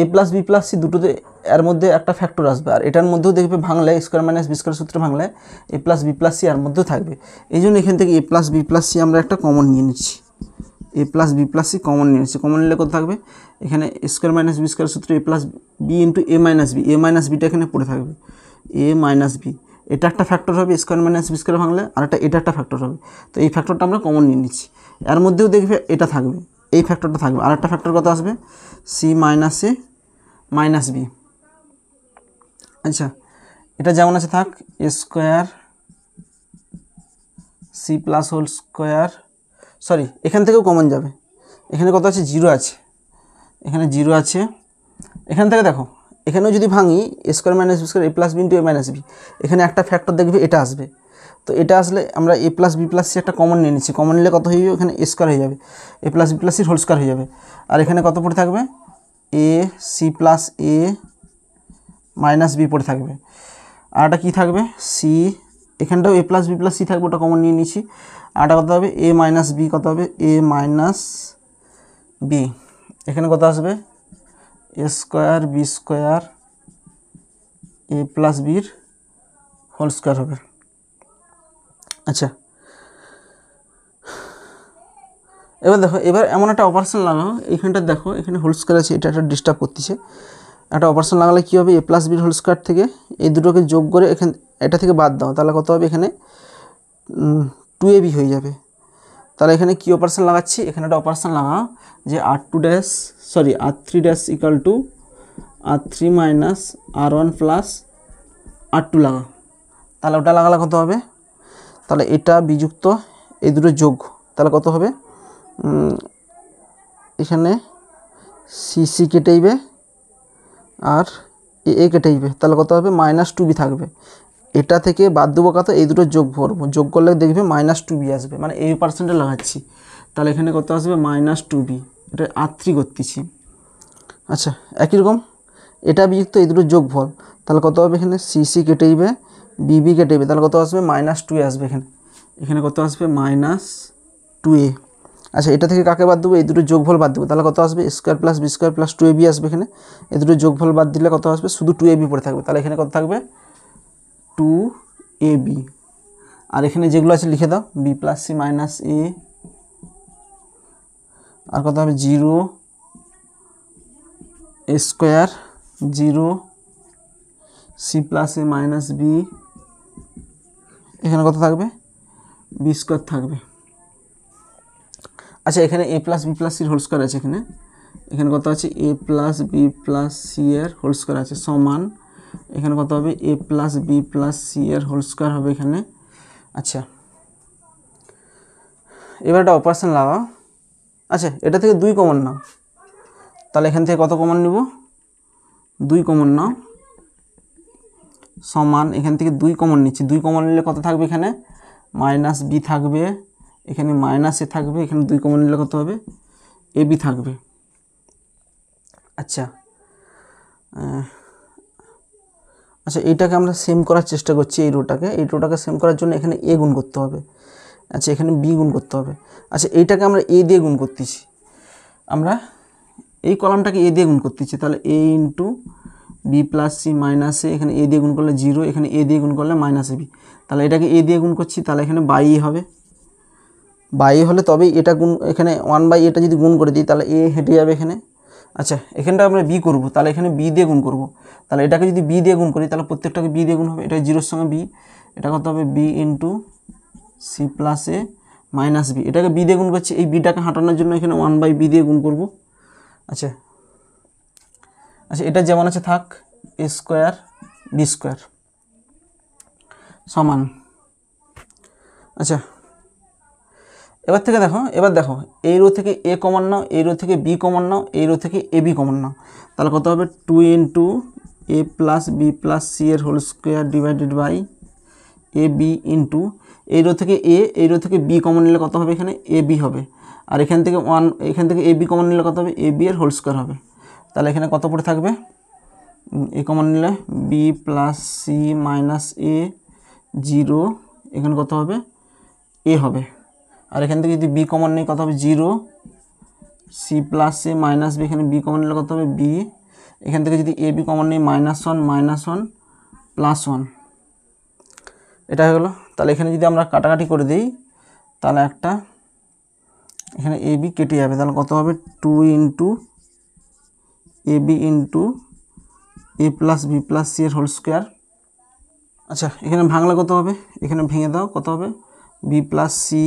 Speaker 1: এ প্লাস বি প্লাস সি দুটোতে এর মধ্যে একটা ফ্যাক্টর আসবে, আর এটার মধ্যেও দেখবে ভাঙলে স্কোয়ার মাইনাস বি স্কোয়ার সূত্র ভাঙলে A plus B plus C এর মধ্যেও থাকবে, এই জন্য এখান থেকে A plus B plus C আমরা একটা কমন নিয়ে নিচ্ছি, A plus B plus C common নিয়ে নিচ্ছি, কমন নিলে কত থাকবে এখানে স্কোয়ার মাইনাস বি স্কোয়ার সূত্র এ প্লাস বি ইন্টু এ মাইনাস বিটা এখানে পড়ে থাকবে এ মাইনাস বি, এটা একটা ফ্যাক্টর হবে স্কোয়ার মাইনাস বি স্কোয়ার ভাঙলে, আর এটা একটা ফ্যাক্টর হবে, তো এই ফ্যাক্টরটা আমরা কমন নিয়ে নিচ্ছি, এর মধ্যেও দেখবে এটা থাকবে এই ফ্যাক্টরটা থাকবে, আর একটা ফ্যাক্টর কত আসবে C minus A minus B. আচ্ছা এটা যেমন আছে থাক A square C plus whole square, sorry এখান থেকেও কমন যাবে, এখানে কত আছে 0 আছে, এখানে 0 আছে, এখান থেকে দেখো এখানেও যদি ভাঙি square minus B square A plus B into A minus B, এখানে একটা ফ্যাক্টর দেখবে এটা আসবে, তো এটা আসলে আমরা এ প্লাস বি প্লাস সি একটা কমন নিয়ে নিচ্ছি, কমন নিলে কত হয়ে যাবে, এখানে এ স্কোয়ার হয়ে যাবে, এ প্লাস বি প্লাস সির হোল স্কোয়ার হয়ে যাবে। আর এখানে কত পড়ে থাকবে, A C plus A minus B পড়ে থাকবে। আর একটা কী থাকবে, সি, এখানটাও A plus B plus C থাকবে, ওটা কমন নিয়ে নিচ্ছি। আরটা কত হবে, এ মাইনাস বি, কত হবে এ মাইনাস বি, এখানে কত আসবে A square B square A plus বির হোল স্কোয়ার হবে। আচ্ছা এবার দেখো, এবার এমন একটা অপারেশন লাগাও, এইখানটা দেখো এখানে হোল স্কোয়ার আছে, এটা একটা ডিস্টার্ব করতেছে। একটা অপারেশন লাগালে কী হবে, এ প্লাস বির হোল স্কোয়ার থেকে এই দুটোকে যোগ করে এখানে এটা থেকে বাদ দাও, তাহলে কত হবে, এখানে 2ab হয়ে যাবে। তাহলে এখানে কী অপারেশন লাগাচ্ছি, এখানে একটা অপারেশন লাগাও যে r3 dash equal two r3 minus r1 plus r2 লাগাও। তাহলে ওটা লাগালে কত হবে, তাহলে এটা বিযুক্ত এই দুটো যোগ, তাহলে কত হবে, এখানে সি কেটে যাবে আর এ কেটে যাবে, তাহলে কত হবে -2b থাকবে। এটা থেকে বাদ দেবো কত, এই দুটো যোগ করবো, যোগ করলে দেখবে -2b আসবে, মানে এই পার্সেন্টে লাগাচ্ছি। তাহলে এখানে কত আসবে -2b, এটা r3 করতেছি। আচ্ছা একই রকম এটা বিযুক্ত এই দুটো যোগফল, তাহলে কত হবে, এখানে সি কেটে যাবে, বিবি কেটে যাবে, তাহলে কত আসবে -2a আসবে। এখানে কত আসবে -2a। আচ্ছা এটা থেকে কাকে বাদ দেবো, এই দুটো যোগফল বাদ দেবো, তাহলে কত আসবে square plus B square plus 2ab আসবে। এখানে এই দুটো যোগফল বাদ দিলে কত আসবে, শুধু 2ab পড়ে থাকবে, তাহলে এখানে কত থাকবে 2ab। আর এখানে যেগুলো আছে লিখে দাও, বি প্লাস সি মাইনাস এ, আর কত হবে 0 এ square 0 C plus A minus B, এখানে কত থাকবে বি স্কোয়ার থাকবে। আচ্ছা এখানে এ প্লাস বি প্লাস সির হোল স্কোয়ার আছে, এখানে কত আছে এ প্লাস বি প্লাস সি এর হোল স্কোয়ার আছে সমান, এখানে কত হবে এ প্লাস বি প্লাস সি এর হোল স্কোয়ার হবে এখানে। আচ্ছা এবার একটা অপারেশন লাগাও। আচ্ছা এটা থেকে 2 কমন নাও, তাহলে এখান থেকে কত কমন নিব, 2 কমন নাও সমান, এখান থেকে 2 কমন নিচ্ছি, 2 কমন নিলে কত থাকবে, এখানে -b থাকবে, এখানে -a থাকবে, এখানে 2 কমন নিলে কত হবে ab থাকবে। আচ্ছা আচ্ছা এইটাকে আমরা সেম করার চেষ্টা করছি, এই রোটাকে সেম করার জন্য এখানে a গুণ করতে হবে। আচ্ছা এখানে b গুণ করতে হবে। আচ্ছা এইটাকে আমরা a দিয়ে গুণ করতেছি, আমরা এই কলামটাকে a দিয়ে গুণ করতেছি, তাহলে a into B plus C minus A, এখানে a দিয়ে গুণ করলে 0, এখানে a দিয়ে গুণ করলে -ab, তাহলে এটাকে a দিয়ে গুণ করছি, তাহলে এখানে বাই হবে, বাই হলে তবেই এটা গুণ, এখানে 1/a এটা যদি গুণ করে দিই তাহলে a হেঁটে যাবে এখানে। আচ্ছা এখানটা আমরা b করব, তাহলে এখানে b দিয়ে গুণ করব, তাহলে এটাকে যদি b দিয়ে গুণ করি তাহলে প্রত্যেকটাকে b দিয়ে গুণ হবে, এটা 0-এর সঙ্গে b, এটা কত হবে b into C plus A minus B, এটাকে b দিয়ে গুণ করছি, এই বিটাকে হাঁটানোর জন্য এখানে 1/b দিয়ে গুণ করব। আচ্ছা আচ্ছা এটা যেমন আছে থাক, এ স্কোয়ার বি স্কোয়ার সমান। আচ্ছা এবার থেকে দেখো, এই রো থেকে a কমন নাও, এই রো থেকে b কমন নাও, এই রো থেকে ab কমন নাও, তাহলে কত হবে 2 into a plus B plus C এর whole square divided by ab into এই রো থেকে a, এই রো থেকে b কমন নিলে কত হবে, এখানে ab হবে, আর এখান থেকে ab কমন নিলে কত হবে ab এর হোল স্কোয়ার হবে। তাহলে এখানে কত পড়ে থাকবে, a কমন নিলে b plus C minus a 0, এখানে কত হবে a হবে, আর এখান থেকে যদি b কমন নেই কত হবে 0 C plus A minus B, এখানে b কমন নিলে কত হবে b, এখান থেকে যদি ab কমন নেই -1 প্লাস 1, এটা হয়ে গেলো। তাহলে এখানে যদি আমরা কাটাকাটি করে দিই তাহলে একটা এখানে ab কেটে যাবে, তাহলে কত হবে 2 into ab into a plus B plus C এর হোল স্কোয়ার। আচ্ছা এখানে ভাঙলে কত হবে, এখানে ভেঙে দাও, কত হবে বি প্লাস সি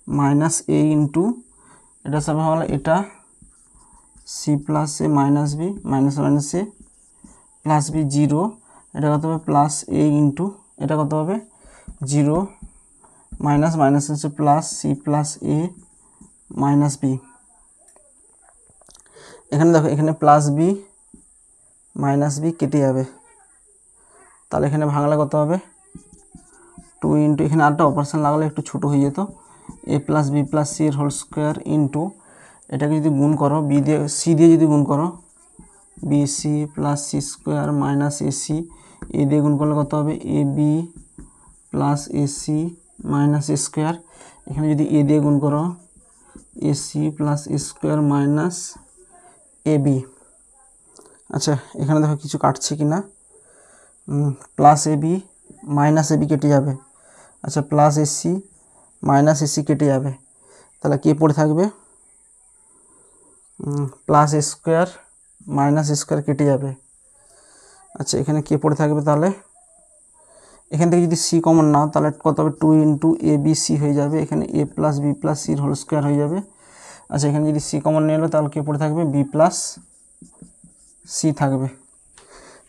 Speaker 1: মাইনাস এ ইন্টু এটা সব ভাঙলে এটা C plus A minus B minus A plus B 0, এটা কত হবে প্লাস এ ইন্টু এটা কত হবে 0 মাইনাস হচ্ছে plus C plus A minus B, এখানে দেখো এখানে প্লাস বি মাইনাস বি কেটে যাবে, তাহলে এখানে ভাঙলে কত হবে টু ইন্টু এখানে আরেকটা অপারেশন লাগালে একটু ছোটো হয়ে যেত, এ প্লাস বি প্লাস সি এর হোল স্কোয়ার ইন্টু এটাকে যদি গুণ করো বি দিয়ে সি দিয়ে যদি গুণ করো B C plus C square minus A C, A দিয়ে গুণ করলে কত হবে A B plus A C minus A square, এখানে যদি এ দিয়ে গুণ করো A C plus A square minus A B. আচ্ছা এখানে দেখো কিছু কাটছে কি না, plus A B minus A B কেটে যাবে, আচ্ছা plus A C minus A C কেটে যাবে, তাহলে কে পড়ে থাকবে plus A square minus square কেটে যাবে। আচ্ছা এখানে কে পড়ে থাকবে, তাহলে এখান থেকে যদি সি কমন নাও তাহলে কত হবে two into A B C হয়ে যাবে, এখানে এ প্লাস বি প্লাস সির হোল স্কোয়ার হয়ে যাবে। আচ্ছা এখানে যদি সি কমন নিয়ে এলো তাহলে কে পড়ে থাকবে বি প্লাস সি থাকবে,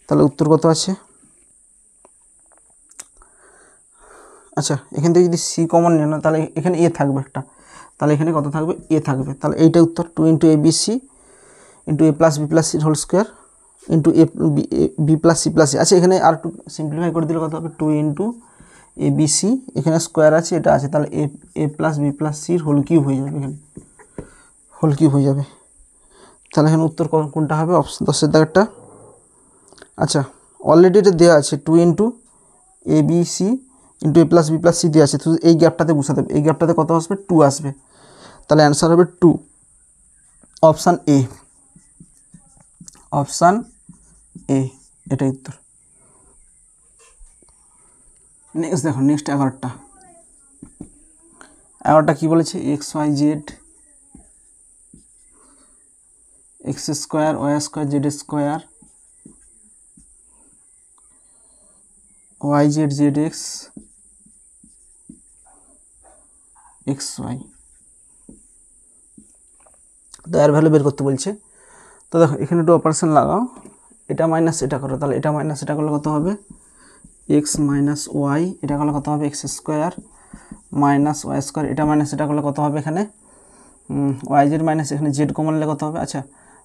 Speaker 1: তাহলে উত্তর কত আছে। আচ্ছা এখান থেকে যদি সি কমন নিয়ে নাও তাহলে এখানে এ থাকবে একটা, তাহলে এখানে কত থাকবে এ থাকবে, তাহলে এইটা উত্তর two into A B C into A plus B plus সির whole square into A B plus C plus C. আচ্ছা এখানে আর একটু সিম্পলিফাই করে দিলে কত হবে two into A B C, এখানে স্কোয়ার আছে এটা আছে, তাহলে এ প্লাস বি প্লাস সির হোল কিউব হয়ে যাবে, এখানে হোল কিউব হয়ে যাবে, তাহলে এখানে উত্তর কোনটা হবে অপশন 10-এর দাগেরটা। আচ্ছা অলরেডি এটা দেওয়া আছে two into A B C into A plus B plus C দেওয়া আছে, তো এই গ্যাপটাতে বসাতে হবে, এই গ্যাপটাতে কত আসবে টু আসবে, তাহলে অ্যান্সার হবে two, option A, option A এটাই উত্তর। নেক্সট দেখো নেক্সট 11টা কী বলেছে X Y Z X square Y square Z square Y Z Z X X Y, তো এর ভ্যালু বের করতে বলছে। তো দেখো এখানে একটু অপারেশন লাগাও, এটা মাইনাস এটা করো, তাহলে এটা মাইনাস এটা করলে কত হবে এক্স মাইনাস ওয়াই, এটা করলে কত হবে X square minus Y square, এটা মাইনাস এটা করলে কত হবে এখানে ওয়াই জেড মাইনাস এখানে জেড কমন নিলে কত হবে, আচ্ছা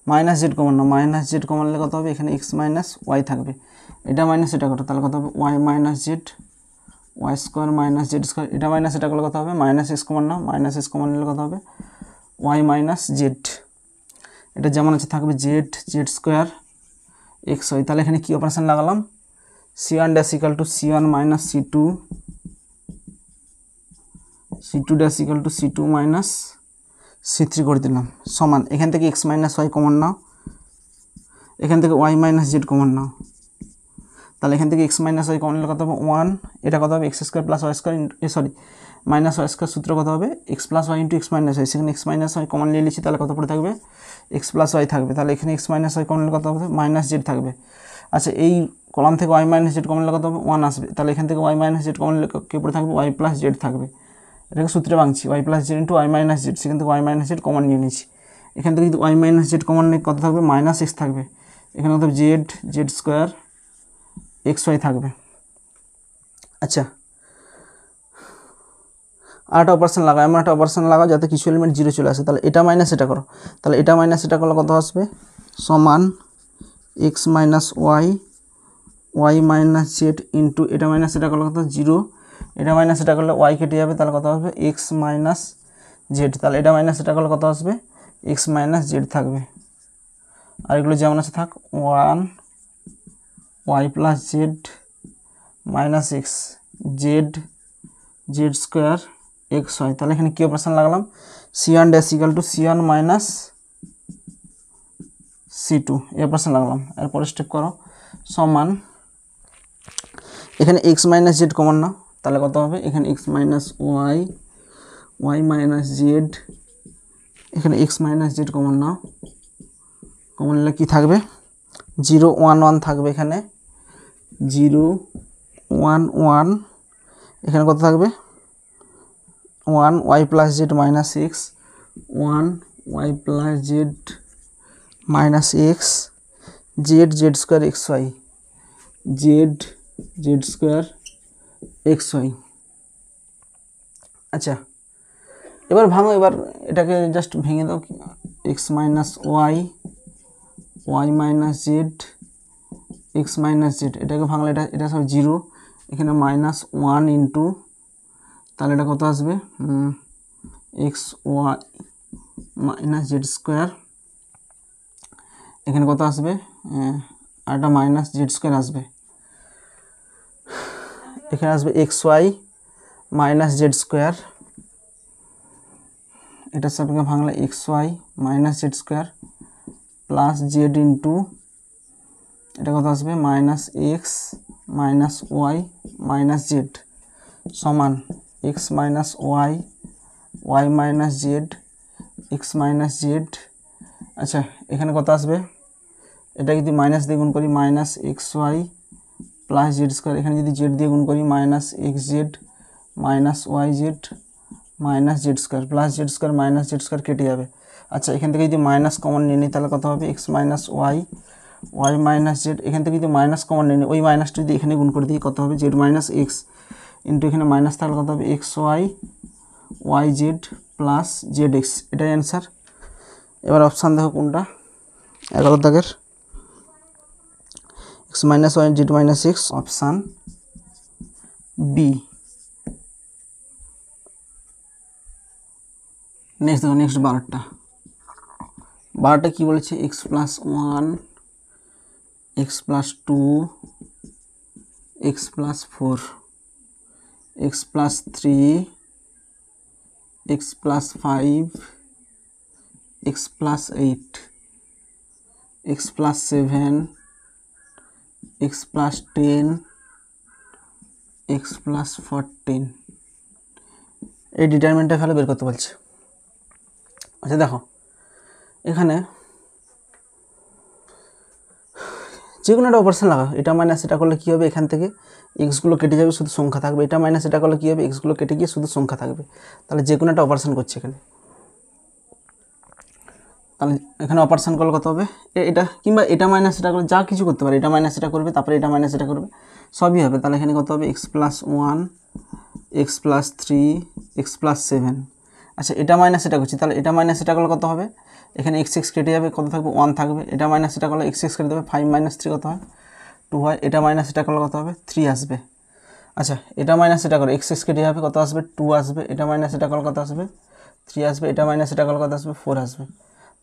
Speaker 1: মাইনাস জেড কমন না মাইনাস জেড কমন নিলে কত হবে এখানে এক্স মাইনাস ওয়াই থাকবে, এটা মাইনাস এটা করো তাহলে কত হবে Y minus Z Y square minus Z square, এটা মাইনাস এটা করলে কত হবে মাইনাস এক্স কমন না মাইনাস এক্স কমন নিলে কত হবে ওয়াই মাইনাস জেড, এটা যেমন আছে থাকবে Z Z square X Y, তাহলে এখানে কী অপারেশন লাগালাম C one dash equal two C one minus C two dash equal two C two minus C three করে দিলাম সমান, এখান থেকে এক্স মাইনাস ওয়াই কমন নাও, এখান থেকে ওয়াই মাইনাস জেড কমন নাও, তাহলে এখান থেকে এক্স মাইনাস ওয়াই কমন নিলে কত হবে ওয়ান, এটা কত হবে X square plus Y square sorry minus Y square সূত্র কত হবে X plus Y into X minus Y, সেখানে এক্স মাইনাস ওয়াই কমন নিয়ে নিচ্ছি তাহলে কত পড়ে থাকবে এক্স প্লাস ওয়াই থাকবে, তাহলে এখানে এক্স মাইনাস ওয়াই কমন নিলে কত হবে মাইনাস জেড থাকবে। আচ্ছা এই কলাম থেকে ওয়াই মাইনাস জেড কমন নিলে কত হবে ওয়ান আসবে, তাহলে এখান থেকে ওয়াই মাইনাস জেড কমন নিলে কে পড়ে থাকবে ওয়াই প্লাস জেড থাকবে, এটাকে সূত্রে ভাঙছি y plus z into y minus z, সেখান থেকে ওয়াই মাইনাস জেড কমন নিয়ে নিচ্ছি, এখান থেকে যদি ওয়াই মাইনাস জেড কমন নিয়ে কত থাকবে মাইনাস এক্স থাকবে, এখানে কত Z Z square X Y থাকবে। আচ্ছা আরেকটা অপারেশন লাগাও, এমন একটা অপারেশন লাগাও যাতে কিছু এলিমেন্ট জিরো চলে আসে, তাহলে এটা মাইনাস এটা করো, তাহলে এটা মাইনাস এটা করলে কত আসবে সমান x minus Y Y minus Z into এটা মাইনাস এটা করলে কত জিরো, এটা মাইনাস এটা করলে ওয়াই কেটে যাবে তাহলে কত আসবে এক্স মাইনাস জেড, তাহলে এটা মাইনাস এটা করলে কত আসবে এক্স মাইনাস জেড থাকবে, আর এগুলো যেমন আছে থাক one Y plus Z minus x Z Z square X Y, তাহলে এখানে কী অপারেশন লাগালাম C one dash equal two C one minus C two এই অপারেশন লাগালাম, এরপরে স্টেপ করো সমান এখানে এক্স মাইনাস জেড কমন নাও, তাহলে কত হবে এখানে X minus Y Y minus Z, এখানে এক্স মাইনাস জেড কমন নাও, কমন নিলে কী থাকবে জিরো ওয়ান ওয়ান থাকবে, এখানে জিরো ওয়ান ওয়ান, এখানে কত থাকবে one Y plus Z minus X one Y plus Z minus x Z Z square X Y Z Z square X Y. আচ্ছা এবার ভাঙো, এবার এটাকে জাস্ট ভেঙে দাও X minus Y Y minus Z x minus Z, এটাকে ভাঙলে এটা সব জিরো, এখানে মাইনাস ওয়ান ইন্টু তাহলে এটা কত আসবে x Y minus Z square, এখানে কত আসবে আর একটা মাইনাস জেড স্কোয়ার আসবে, এখানে আসবে x Y minus Z square, এটার সাপেক্ষে ভাঙলে x Y minus Z square plus z into এটা কত আসবে minus x minus y minus z সমান x minus Y Y minus Z x minus z. আচ্ছা এখানে কত আসবে, এটা যদি মাইনাস দিয়ে গুণ করি minus x y plus z square, এখানে যদি জেড দিয়ে গুণ করি minus x Z minus y Z minus Z square plus z square minus Z square কেটে যাবে। আচ্ছা এখান থেকে যদি মাইনাস কমন নিয়ে নিই তাহলে কত হবে x minus Y Y minus z, এখান থেকে যদি মাইনাস কমন নিয়ে নিই ওই মাইনাসটা যদি এখানে গুণ করে দিই কত হবে জেড মাইনাস এক্স ইন্টু এখানে মাইনাস তাহলে কত হবে x y y Z plus z x, এটাই অ্যান্সার। এবার অপশান দেখো কোনটা 11 দাগের x minus y Z minus x, option B. Next দেখো নেক্সট 12টা কী বলেছে x plus one x plus two x plus four x plus three x plus five x plus eight x plus seven x plus 10 x plus 14, এই ডিটারমিনেন্টের value বের করতে বলছে। আচ্ছা দেখো এখানে যে কোনো একটা অপারেশন লাগাও, এটা মাইনাস এটা করলে কী হবে এখান থেকে এক্সগুলো কেটে যাবে শুধু সংখ্যা থাকবে, এটা মাইনাস এটা করলে কী হবে এক্সগুলো কেটে গিয়ে শুধু সংখ্যা থাকবে, তাহলে যে কোনো একটা অপারেশন করছে এখানে, তাহলে এখানে অপারেশন করলে কত হবে এটা, কিংবা এটা মাইনাস এটা করলে যা কিছু করতে পারে, এটা মাইনাস এটা করবে তারপরে এটা মাইনাস এটা করবে সবই হবে, তাহলে এখানে কত হবে X plus one x plus three x plus seven. আচ্ছা এটা মাইনাস এটা করছি তাহলে এটা মাইনাস এটা করলে কত হবে এখানে এক্স এক্স কেটে যাবে কত থাকবে ওয়ান থাকবে, এটা মাইনাস এটা করলে এক্স এক্স কেটে দেবে ফাইভ মাইনাস থ্রি কত হয় টু হয়, এটা মাইনাস এটা করলে কত হবে থ্রি আসবে। আচ্ছা এটা মাইনাস এটা করে এক্স এক্স কেটে যাবে কত আসবে টু আসবে, এটা মাইনাস এটা করলে কত আসবে থ্রি আসবে, এটা মাইনাস এটা করলে কত আসবে ফোর আসবে।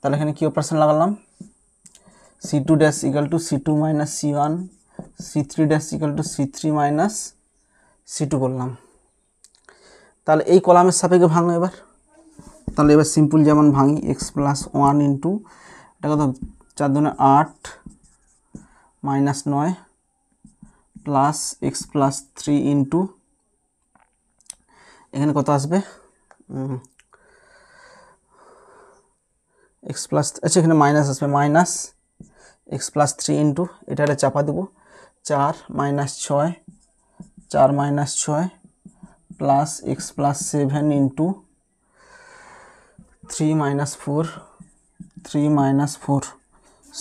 Speaker 1: তাহলে এখানে কী অপারেশন লাগালাম C two dash equal two C two minus C one C three dash equal two C three minus C two করলাম। তাহলে এই কলামের সাপেক্ষে ভাঙো এবার, তাহলে এবার সিম্পল যেমন ভাঙি এক্স প্লাস ওয়ান ইন্টু এটা কত 4 দুনে 8 minus 9 plus x plus three into এখানে কত আসবে এক্স প্লাস, আচ্ছা এখানে মাইনাস আসবে minus x plus three into এটা চাপা দেবো 4 minus 6 4 minus 6 plus x plus 7 into 3 minus 4 3 minus 4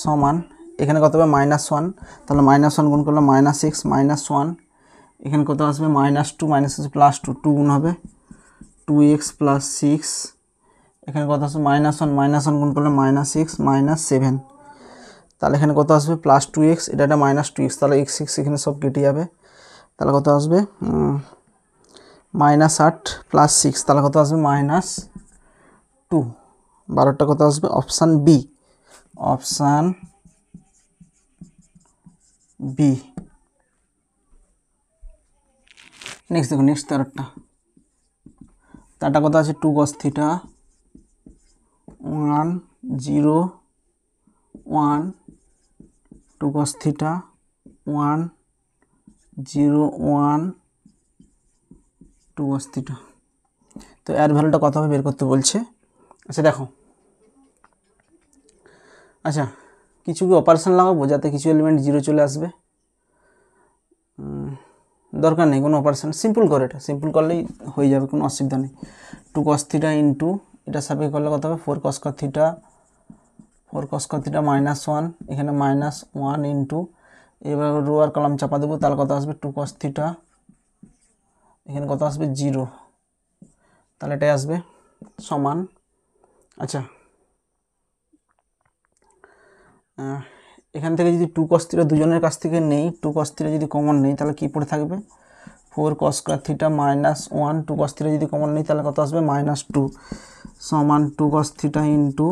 Speaker 1: সমান এখানে কত হবে মাইনাস 1, তাহলে মাইনাস 1 গুণ করলে মাইনাস এক্স মাইনাস 1, এখানে কত আসবে মাইনাস 2 মাইনাস প্লাস 2 2 গুণ হবে 2x প্লাস 6, এখানে কত আসবে মাইনাস 1 গুণ করলে মাইনাস এক্স মাইনাস 7, তাহলে এখানে কত আসবে প্লাস 2x, এটা একটা মাইনাস 2x, তাহলে এক্স এক্স এখানে সব কেটে যাবে, তাহলে কত আসবে মাইনাস 8 প্লাস 6, তাহলে কত আসবে মাইনাস 2, 12টা কত আসবে option B, option B. Next দেখো নেক্সট 13টা, তারটা কত আছে 2 cos theta 1 0 1 2 cos theta 1 0 1 2 cos theta, তো এর ভ্যালুটা কত হবে বের করতে বলছে। আচ্ছা দেখো আচ্ছা কিছু কি অপারেশন লাগাবো যাতে কিছু এলিমেন্ট জিরো চলে আসবে, দরকার নেই কোনো অপারেশন, সিম্পল করে এটা সিম্পল করলেই হয়ে যাবে কোনো অসুবিধা নেই। 2 cos থিটা ইন্টু এটা সাপেক্ষে করলে কত হবে 4 cos theta 4 cos theta minus 1, এখানে মাইনাস 1 ইন্টু এবার রো আর কলাম চাপা দেবো, তাহলে কত আসবে 2 cos থিটা, এখানে কত আসবে 0, তাহলে এটাই আসবে সমান। আচ্ছা এখান থেকে যদি 2 cos থিটা দুজনের কাছ থেকে নেই 2 cos থিটা যদি কমন নেই তাহলে কি পড়ে থাকবে 4 cos square theta minus 1 2 cos theta যদি কমন নিই তাহলে কত আসবে -2 সমান 2 cos থিটা ইন্টু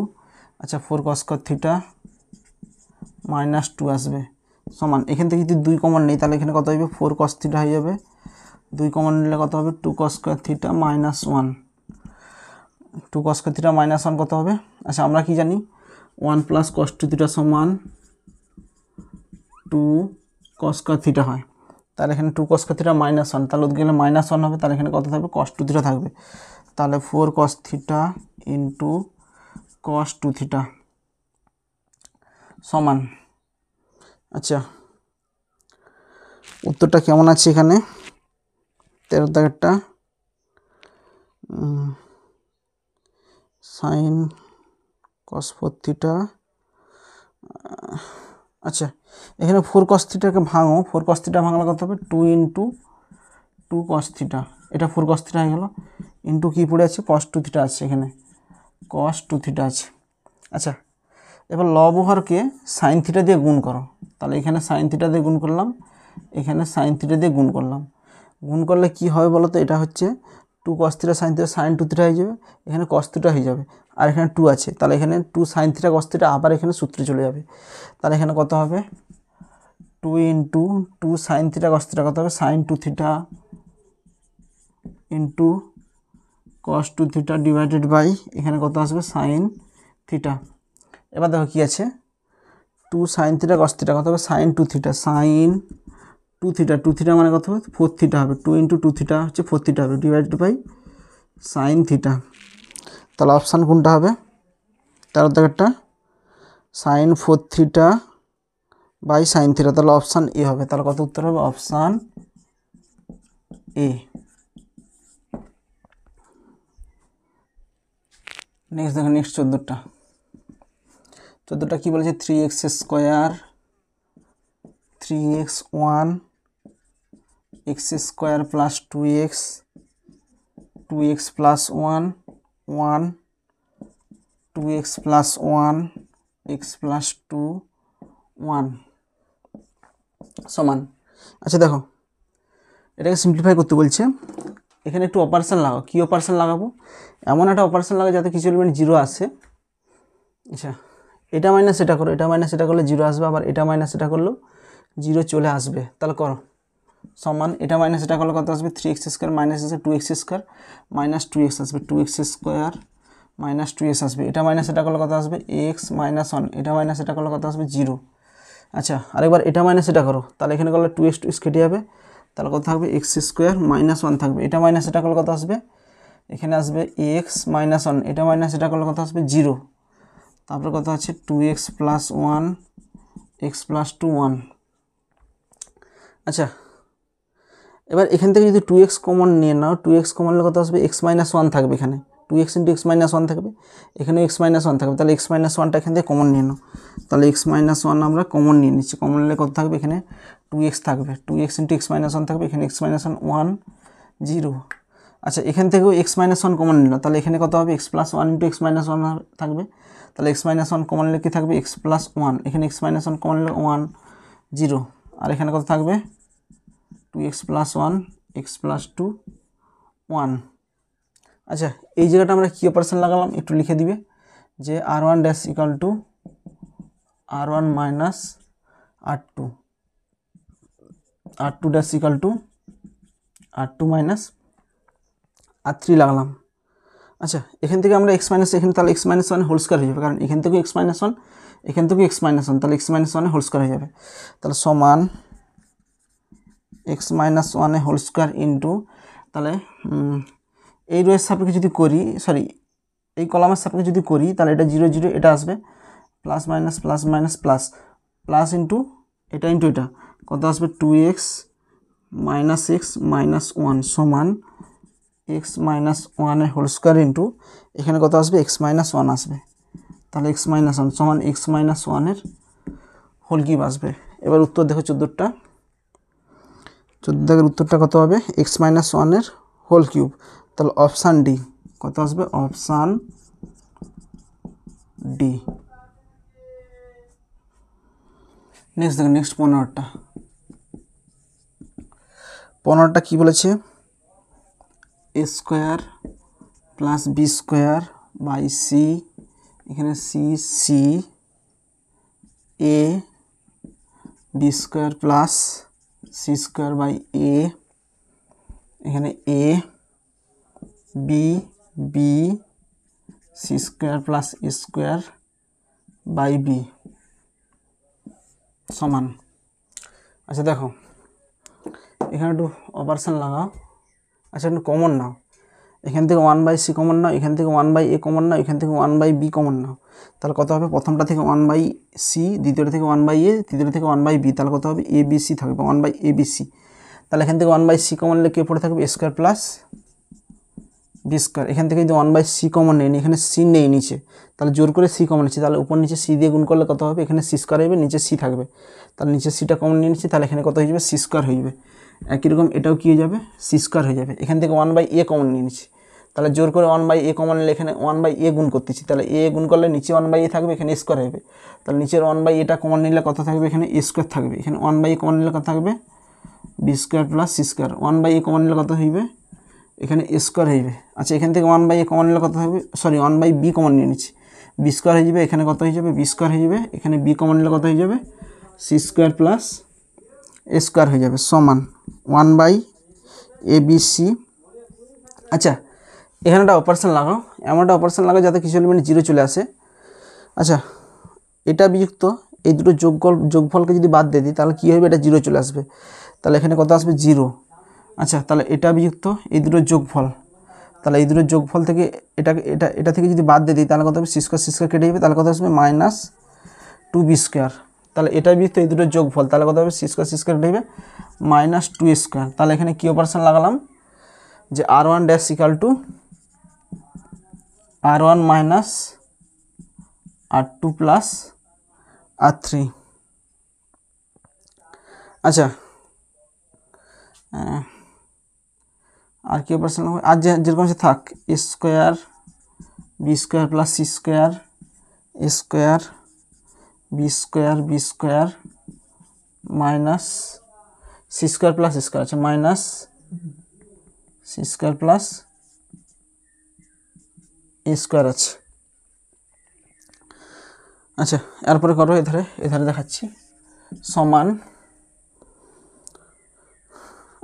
Speaker 1: আচ্ছা 4 cos স্কয়ার থিটা -2 আসবে সমান এখান থেকে যদি 2 কমন নিই তাহলে এখানে কত হবে 4 cos থিটা হয়ে যাবে 2 কমন নিলে কত হবে 2 cos square theta -1 2 cos square theta -1 কত হবে আচ্ছা আমরা কি জানি 1 প্লাস cos 2 থিটা সমান 2 cos স্কয়ার থিটা হয় তাহলে এখানে 2 cos স্কয়ার থিটা -1 তাহলে ওদিকে গেলে -1 হবে তাহলে এখানে কত থাকবে cos 2 থিটা থাকবে তাহলে 4 cos theta into cos 2 theta সমান আচ্ছা উত্তরটা কেমন আছে এখানে 13 দাগেরটা sin cos 4 থিটা আচ্ছা এখানে 4 cos থিটাকে ভাঙো 4 cos থিটা ভাঙলে কত হবে 2 ইন্টু 2 cos থিটা এটা 4 cos থিটা হয়ে গেল ইন্টু কি পড়ে আছে cos 2 থিটা আছে এখানে cos 2 থিটা আছে আচ্ছা এবার লব হরকে sin থিটা দিয়ে গুণ করো তাহলে এখানে sin থিটা দিয়ে গুণ করলাম এখানে sin থিটা দিয়ে গুণ করলাম গুণ করলে কি হবে বলো তো এটা হচ্ছে 2 cos theta sin theta sin 2 theta হয়ে যাবে এখানে cos থিটা হয়ে যাবে আর এখানে 2 আছে তাহলে এখানে 2 sin থিটা cos থিটা আবার এখানে সূত্রে চলে যাবে তাহলে এখানে কত হবে 2 into 2 sin theta cos theta কত হবে sin 2 theta into cos 2 theta divided by এখানে কত আসবে sin থিটা এবার দেখো কি আছে 2 sin থিটা cos থিটা কত হবে sin 2 theta sin 2 theta 2 theta মানে কত হবে 4 থিটা হবে 2 ইন্টু 2 থিটা হচ্ছে 4 থিটা হবে ডিভাইডেড বাই sin থিটা তাহলে অপশান কোনটা হবে 13 দাগেরটা sin 4 theta by sin theta তাহলে অপশান এ হবে তাহলে কত উত্তর হবে অপশান এ নেক্সট দেখো নেক্সট 14টা কি বলেছে 3x square 3x1 x square plus 2x 2x plus 1 1 2x plus 1 x plus 2 1 সমান আচ্ছা দেখো এটাকে সিম্পলিফাই করতে বলছে এখানে একটু অপারেশন লাগাও কি অপারেশন লাগাবো এমন একটা অপারেশন লাগাও যাতে কিছু এলিমেন্ট 0 আসে আচ্ছা এটা মাইনাস এটা করো এটা মাইনাস এটা করলে 0 আসবে আবার এটা মাইনাস এটা করলেও 0 চলে আসবে তাহলে করো সমান এটা মাইনাস এটা করলে কত আসবে 3x স্কয়ার মাইনাস আছে 2x স্কয়ার মাইনাস 2x আসবে 2x স্কয়ার মাইনাস 2x আসবে এটা মাইনাস এটা করলে কত আসবে x মাইনাস 1 এটা মাইনাস এটা করলে কত আসবে 0 আচ্ছা আরেকবার এটা মাইনাস এটা করো তাহলে এখানে করলে 2x কেটে যাবে তাহলে কত থাকবে x স্কয়ার মাইনাস 1 থাকবে এটা মাইনাস এটা করলে কত আসবে এখানে আসবে x মাইনাস 1 এটা মাইনাস এটা করলে কত আসবে 0 তারপরে কত আছে 2x প্লাস 1 x প্লাস 2 1 আচ্ছা এবার এখান থেকে যদি 2x কমন নিয়ে নাও 2x কমন নিলে কত আসবে x মাইনাস 1 থাকবে এখানে 2x ইন্টু x মাইনাস 1 থাকবে এখানে x মাইনাস 1 থাকবে তাহলে x মাইনাস 1টা এখান থেকে কমন নিয়ে নাও তাহলে x মাইনাস 1 আমরা কমন নিয়ে নিচ্ছি কমন নিলে কত থাকবে এখানে 2x থাকবে 2x ইন্টু x মাইনাস 1 থাকবে এখানে x মাইনাস 1 0 আচ্ছা এখান থেকেও x মাইনাস 1 কমন নিল তাহলে এখানে কত হবে x plus 1 into x minus 1 থাকবে তাহলে x মাইনাস 1 কমন নিলে কি থাকবে x প্লাস 1 এখানে x মাইনাস 1 কমন নিলে 1 0 আর এখানে কত থাকবে 2x প্লাস 1 x প্লাস 2 1 আচ্ছা এই জায়গাটা আমরা কি অপারেশন লাগালাম একটু লিখে দিবে যে r1 dash equal to r1 minus r2 r2 dash equal to r2 minus r3 লাগালাম আচ্ছা এখান থেকে আমরা x মাইনাস এখানে তাহলে x মাইনাস 1 হোল স্কয়ার হয়ে যাবে কারণ এখান থেকে x মাইনাস 1 এখান থেকে x মাইনাস 1 তাহলে x মাইনাস 1 হোল স্কয়ার হয়ে যাবে তাহলে সমান x minus 1 whole square into তাহলে এই রোয়ের সাপেক্ষে যদি করি সরি এই কলামের সাপেক্ষে যদি করি তাহলে এটা 0 0 এটা আসবে plus minus plus minus plus plus into এটা ইন্টু এটা কত আসবে 2x মাইনাস x মাইনাস 1 সমান x minus 1 whole square into এখানে কত আসবে x মাইনাস 1 আসবে তাহলে x মাইনাস 1 সমান x মাইনাস 1 হোল কিউব আসবে এবার উত্তর দেখো 14টা 14 উত্তরটা কত হবে x মাইনাস 1 হোল কিউব তাহলে অপশান ডি কত আসবে অপশান ডি নেক্সট দেখো নেক্সট 15টা 15টা কী বলেছে, A square plus B square by C, এখানে C C A B square plus C square by A, এখানে A B B C square plus A square by B সমান। আচ্ছা দেখো এখানে একটু অপারেশন লাগাও। আচ্ছা একটু কমন নাও, এখান থেকে 1/c কমন নাও, এখান থেকে 1/a কমন নাও, এখান থেকে 1/b কমন নাও, তাহলে কত হবে, প্রথমটা থেকে 1/c, দ্বিতীয়টা থেকে 1/a, তৃতীয়টা থেকে 1/b, তাহলে কত হবে abc থাকবে 1/abc। তাহলে এখান থেকে 1/c কমন নিলে কে পড়ে থাকবে, a square plus B square. এখান থেকে যদি 1/c কমন নেই, এখানে c নেই নিচে, তাহলে জোর করে c কমন নিচ্ছে, তাহলে উপর নিচে c দিয়ে গুণ করলে কত হবে, এখানে c স্কোয়ার হবে, নিচে c থাকবে, তাহলে নিচে cটা কমন নিয়ে নিচ্ছি, তাহলে এখানে কত হয়ে যাবে, c স্কোয়ার হয়ে যাবে। একই রকম এটাও কী হয়ে যাবে, c স্কোয়ার হয়ে যাবে। এখান থেকে 1/a কমন নিয়ে নিচ্ছি, তাহলে জোর করে 1/a কমন নিলে এখানে 1/a গুণ করতেছি, তাহলে a গুণ করলে নিচে 1/a থাকবে, এখানে স্কোয়ার হবে, তাহলে নিচের 1/aটা কমন নিলে কত থাকবে, এখানে a স্কোয়ার থাকবে, এখানে 1/a কমন নিলে কত থাকবে, B square plus C square, 1/a common নিলে কত হইবে, এখানে এ স্কোয়ার হইবে। আচ্ছা এখান থেকে 1/a কমন নিলে কত থাকবে, সরি 1/b কমন নিয়ে নিচ্ছি, বি স্কোয়ার হয়ে যাবে, এখানে কত হয়ে যাবে, বি স্কোয়ার হয়ে যাবে, এখানে বি কমন নিলে কত হয়ে যাবে, C square plus A square হয়ে যাবে সমান 1/abc। আচ্ছা এখানে একটা অপারেশন লাগাও, এমন একটা অপারেশন লাগাও যাতে কিছু এলিমেন্ট জিরো চলে আসে। আচ্ছা এটা বিযুক্ত এই দুটো যোগফলকে যদি বাদ দিয়ে দিই তাহলে কী হবে, এটা জিরো চলে আসবে, তাহলে এখানে কত আসবে, জিরো। আচ্ছা তাহলে এটা বিযুক্ত এই দুটো যোগফল, তাহলে এই দুটো যোগফল থেকে এটা থেকে যদি বাদ দিয়ে দিই তাহলে কত হবে, সি স্কোয়ার কেটে যাবে, তাহলে কত আসবে -2b স্কোয়ার। তাহলে এটা বিযুক্ত এই দুটো যোগফল, তাহলে কত হবে, সি স্কোয়ার কেটে যাবে -2a স্কোয়ার। তাহলে এখানে কী অপারেশন লাগালাম, যে r1 dash equal two r1 minus r2 plus r3। আচ্ছা আর কি অপারেশন হবে, আর যেরকম সে থাক, A square B square plus C square A square B square minus C square plus square, আচ্ছা minus C square plus A square আছে। আচ্ছা এরপরে করো এধারে দেখাচ্ছি সমান।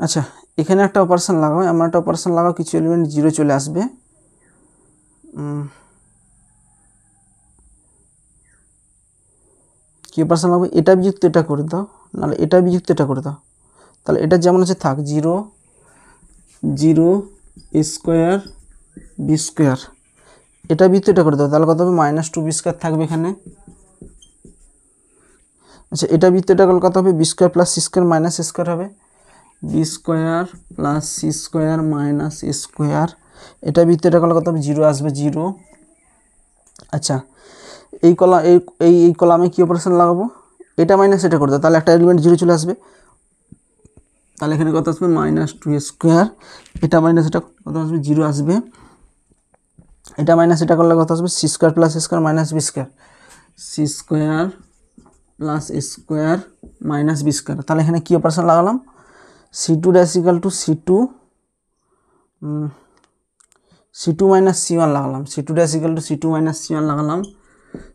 Speaker 1: আচ্ছা এখানে একটা অপারেশন লাগাও, এমন একটা অপারেশন লাগাও কিছু এলিমেন্ট জিরো চলে আসবে। কী অপারেশন লাগাবো, এটা বিযুক্ত এটা করে দাও, নাহলে এটা বিযুক্ত এটা করে দাও, তাহলে এটা যেমন আছে থাক, 0 এ স্কোয়ার বি স্কোয়ার, এটা বিযুক্ত এটা করে দাও, তাহলে কত হবে, -2b স্কোয়ার থাকবে এখানে। আচ্ছা এটা বিযুক্ত এটা করলে কত হবে, B square plus C square minus A square হবে, B square plus C square minus A square, এটা বিযুক্ত এটা করলে কত হবে, 0 আসবে 0। আচ্ছা এই কলামে কী অপারেশন লাগাবো, এটা মাইনাস এটা করে দাও, তাহলে একটা এলিমেন্ট জিরো চলে আসবে, তাহলে এখানে কত আসবে, -2a স্কোয়ার, এটা মাইনাস এটা কত আসবে, 0 আসবে, এটা মাইনাস এটা করলে কত আসবে, C square plus A square minus B square, C square plus A square minus B square. তাহলে এখানে কী অপারেশন লাগালাম, c2 dash equal two c2 minus c1 লাগালাম, c2 dash equal two c2 minus c1 লাগালাম,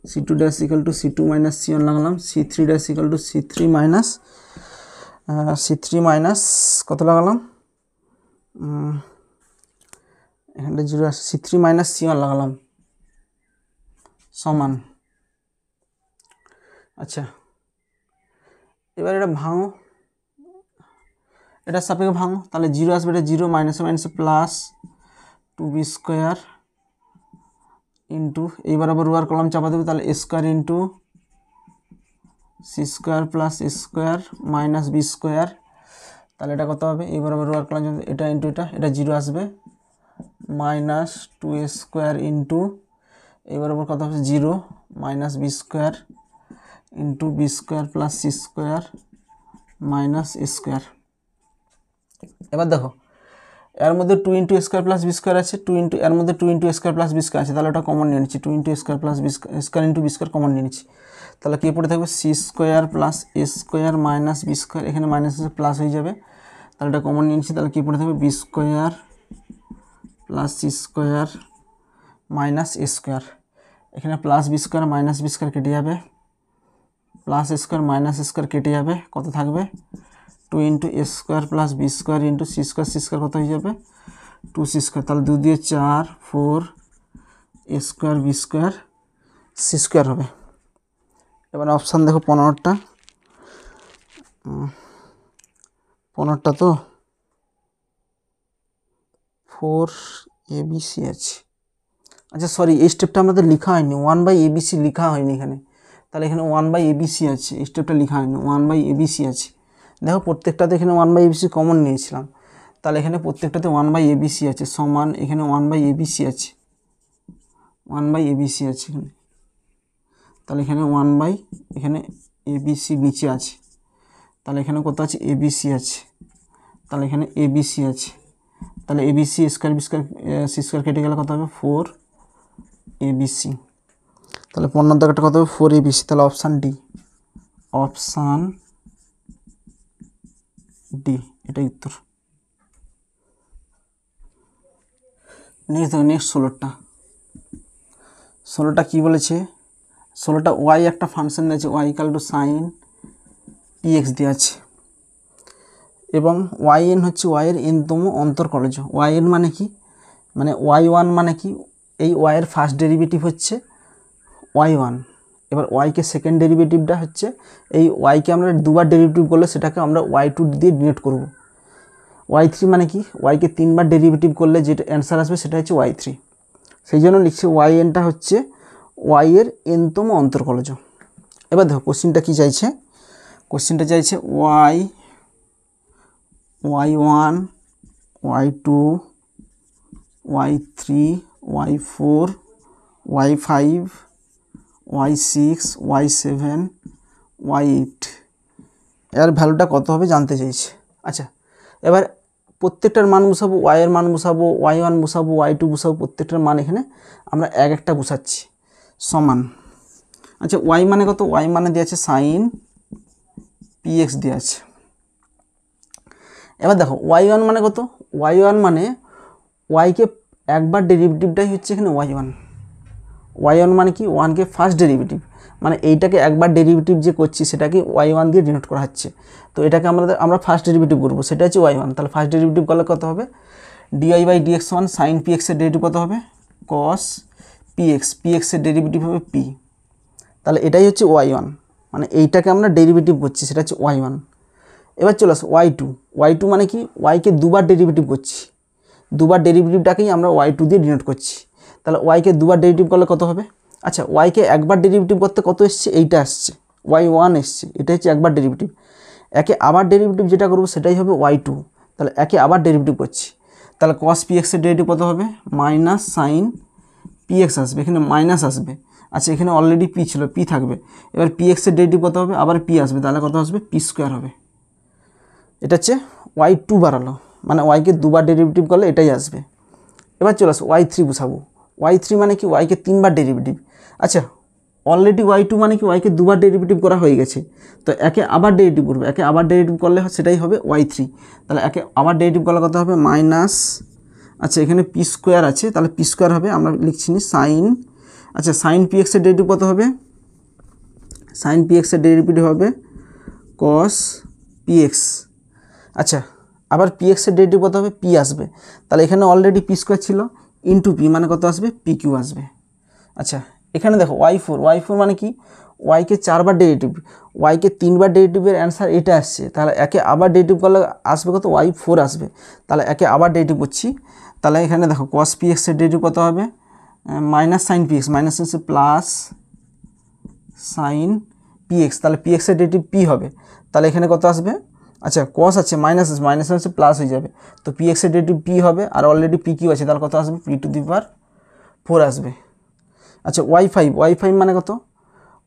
Speaker 1: c2 dash equal two c2 minus c1 লাগালাম, c3 dash equal two c3 minus কত লাগালাম, এখানটা 0 আসে, c3 মাইনাস c1 লাগালাম সমান। আচ্ছা এবার এটা ভাঙো, এটা সাপেক্ষে ভাঙো, তাহলে 0 আসবে, এটা 0 মাইনাসে প্লাস 2b স্কোয়ার ইন্টু এই বরাবর রুয়ার কলম চাপা দেবে, তাহলে A square into C square plus A square minus B square, তাহলে এটা কত হবে, এই বরাবর রুয়ার কলম এটা ইন্টু এটা 0 আসবে, -2a স্কোয়ার ইন্টু এই বরাবর কত হবে, 0 minus B square into B square plus C square minus A square. এবার দেখো এর মধ্যে 2 into square plus B square আছে, এর মধ্যে 2 into square plus B square আছে, তাহলে ওটা কমন নিয়ে নিচ্ছি, 2 into square plus B square into B square common নিয়ে নিচ্ছি, তাহলে কী পড়ে থাকবে, C square plus A square minus B square, এখানে মাইনাস প্লাস হয়ে যাবে, তাহলে এটা কমন নিয়ে নিচ্ছি, তাহলে কী পড়ে থাকবে B square plus C square minus A square. এখানে plus B square minus B square কেটে যাবে, plus A square minus A square কেটে যাবে, কত থাকবে 2 into A square plus B square into C square কত হয়ে যাবে 2c স্কোয়ার। তাহলে 2 দিয়ে 4 4 A square B square C square হবে। এবার অপশান দেখো 15টা, 15টা তো 4abc আছে। আচ্ছা সরি, এই স্টেপটা আমাদের লেখা হয়নি, 1/abc লেখা হয়নি এখানে, তাহলে এখানে 1/abc আছে, এই স্টেপটা লেখা হয়নি, 1/abc আছে। দেখো প্রত্যেকটাতে এখানে 1/abc কমন নিয়েছিলাম, তাহলে এখানে প্রত্যেকটাতে 1/abc আছে, সমান এখানে 1/abc আছে, 1/abc আছে এখানে, তাহলে এখানে এখানে abc নিচে আছে, তাহলে এখানে কত আছে abc আছে, তাহলে এখানে abc আছে, তাহলে abc square B square C square কেটে গেলে কত হবে 4abc। তাহলে 15 দাগটা কত হবে 4abc, তাহলে অপশান ডি, অপশান ডি এটাই উত্তর। নেক্সট 16টা কী বলেছে, 16টা ওয়াই একটা ফাংশন দিয়েছে, y equal to sine px দেওয়া আছে, এবং yn হচ্ছে ওয়াইয়ের এনতম অন্তরকলজ। yn মানে কি, মানে y1 মানে কি, এই ওয়াইয়ের ফার্স্ট ডেরিভেটিভ হচ্ছে y1, এবার ওয়াইকে সেকেন্ড ডেরিভেটিভটা হচ্ছে এই ওয়াইকে আমরা দুবার ডেরিভেটিভ করলে সেটাকে আমরা y2 দিয়ে ডিনোট করব। y3 মানে কি, ওয়াইকে 3বার ডেরিভেটিভ করলে যেটা অ্যান্সার আসবে সেটা হচ্ছে y3, সেই জন্য লিখছি yn-টা হচ্ছে ওয়াইয়ের এনতম অন্তরকলজ। এবার দেখো কোশ্চিনটা কী চাইছে, কোশ্চিনটা চাইছে y1 y2 y3 y4 y5 y6 y7 y8 এর ভ্যালুটা কত হবে জানতে চাইছে। আচ্ছা এবার প্রত্যেকটার মান বসাবো, ওয়াইয়ের মান বসাবো, y1 বসাবো, y2 বসাবো, প্রত্যেকটার মান এখানে আমরা এক একটা বসাচ্ছি, সমান। আচ্ছা ওয়াই মানে কত, ওয়াই মানে দেওয়া আছে সাইন px দেওয়া আছে। এবার দেখো y1 মানে কত, y1 মানে ওয়াইকে একবার ডেরিভেটিভটাই হচ্ছে এখানে y1 মানে কি, 1কে ফার্স্ট ডেরিভেটিভ, মানে এইটাকে একবার ডেরিভেটিভ যে করছি সেটাকে y1 দিয়ে ডিনোট করা হচ্ছে, তো এটাকে আমরা ফার্স্ট ডেরিভেটিভ করবো, সেটা হচ্ছে y1। তাহলে ফার্স্ট ডেরিভেটিভ করলে কত হবে dy/dx সমান সাইন px এর ডেরিভেটিভ কত হবে cos px, px এর ডেরিভেটিভ হবে p, তাহলে এটাই হচ্ছে y1, মানে এইটাকে আমরা ডেরিভেটিভ করছি সেটা হচ্ছে y1। এবার চলে আসো y2 মানে কি, ওয়াইকে দুবার ডেরিভেটিভ করছি, দুবার ডেরিভেটিভটাকেই আমরা y2 দিয়ে ডিনোট করছি, তাহলে ওয়াইকে দুবার ডেরিভেটিভ করলে কত হবে। আচ্ছা ওয়াইকে একবার ডেরিভেটিভ করতে কত এসছে, এইটা আসছে y1 এসছে, এটা হচ্ছে একবার ডেরিভেটিভ, একে আবার ডেরিভেটিভ যেটা করবো সেটাই হবে y2, তাহলে একে আবার ডেরিভেটিভ করছি, তাহলে cos px এর ডেরিভেটিভ কত হবে মাইনাস সাইন px আসবে, এখানে মাইনাস আসবে। আচ্ছা এখানে অলরেডি p ছিল, p থাকবে, এবার px এর ডেরিভেটিভ কত হবে, আবার p আসবে, তাহলে কত আসবে p স্কোয়ার হবে। এটা হচ্ছে y2 বাড়ালো, মানে ওয়াইকে দুবার ডেরিভেটিভ করলে এটাই আসবে। এবার চলে আসো y3 বসাবো, y3 মানে কি, ওয়াইকে 3বার ডেরিভেটিভ। আচ্ছা অলরেডি y2 মানে কি, ওয়াইকে দুবার ডেরিভেটিভ করা হয়ে গেছে, তো একে আবার ডেরিভেটিভ করবে, একে আবার ডেরিভেটিভ করলে সেটাই হবে y3, তাহলে একে আবার ডেরিভেটিভ করলে কত হবে মাইনাস, আচ্ছা এখানে p স্কোয়ার আছে, তাহলে p স্কোয়ার হবে, আমরা লিখছি নি সাইন, আচ্ছা সাইন px এর ডেরিভেটিভ কত হবে, সাইন px এর ডেরিভেটিভ হবে cos px। আচ্ছা আবার px এর ডেরিভেটিভ কত হবে, p আসবে, তাহলে এখানে অলরেডি p স্কোয়ার ছিল, ইন্টু p মানে কত আসবে pq আসবে। আচ্ছা এখানে দেখো y4 মানে কি, ওয়াইকে 4বার ডেরিভেটিভ, ওয়াইকে 3বার ডেরিভেটিভের অ্যান্সার এটা আসছে, তাহলে একে আবার ডেরিভেটিভ করলে আসবে কত y4 আসবে, তাহলে একে আবার ডেরিভেটিভ করছি, তাহলে এখানে দেখো cos px এর ডেরিভেটিভ কত হবে মাইনাস সাইন px, মাইনাস হচ্ছে প্লাস সাইন px, তাহলে px এর ডেরিভেটিভ p হবে, তাহলে এখানে কত আসবে, আচ্ছা cos আছে মাইনাস আছে, মাইনাস হচ্ছে প্লাস হয়ে যাবে, তো px এর ডেরিভেটিভ p হবে, আর অলরেডি pq আছে, তাহলে কত আসবে p⁴ আসবে। আচ্ছা y5 মানে কত,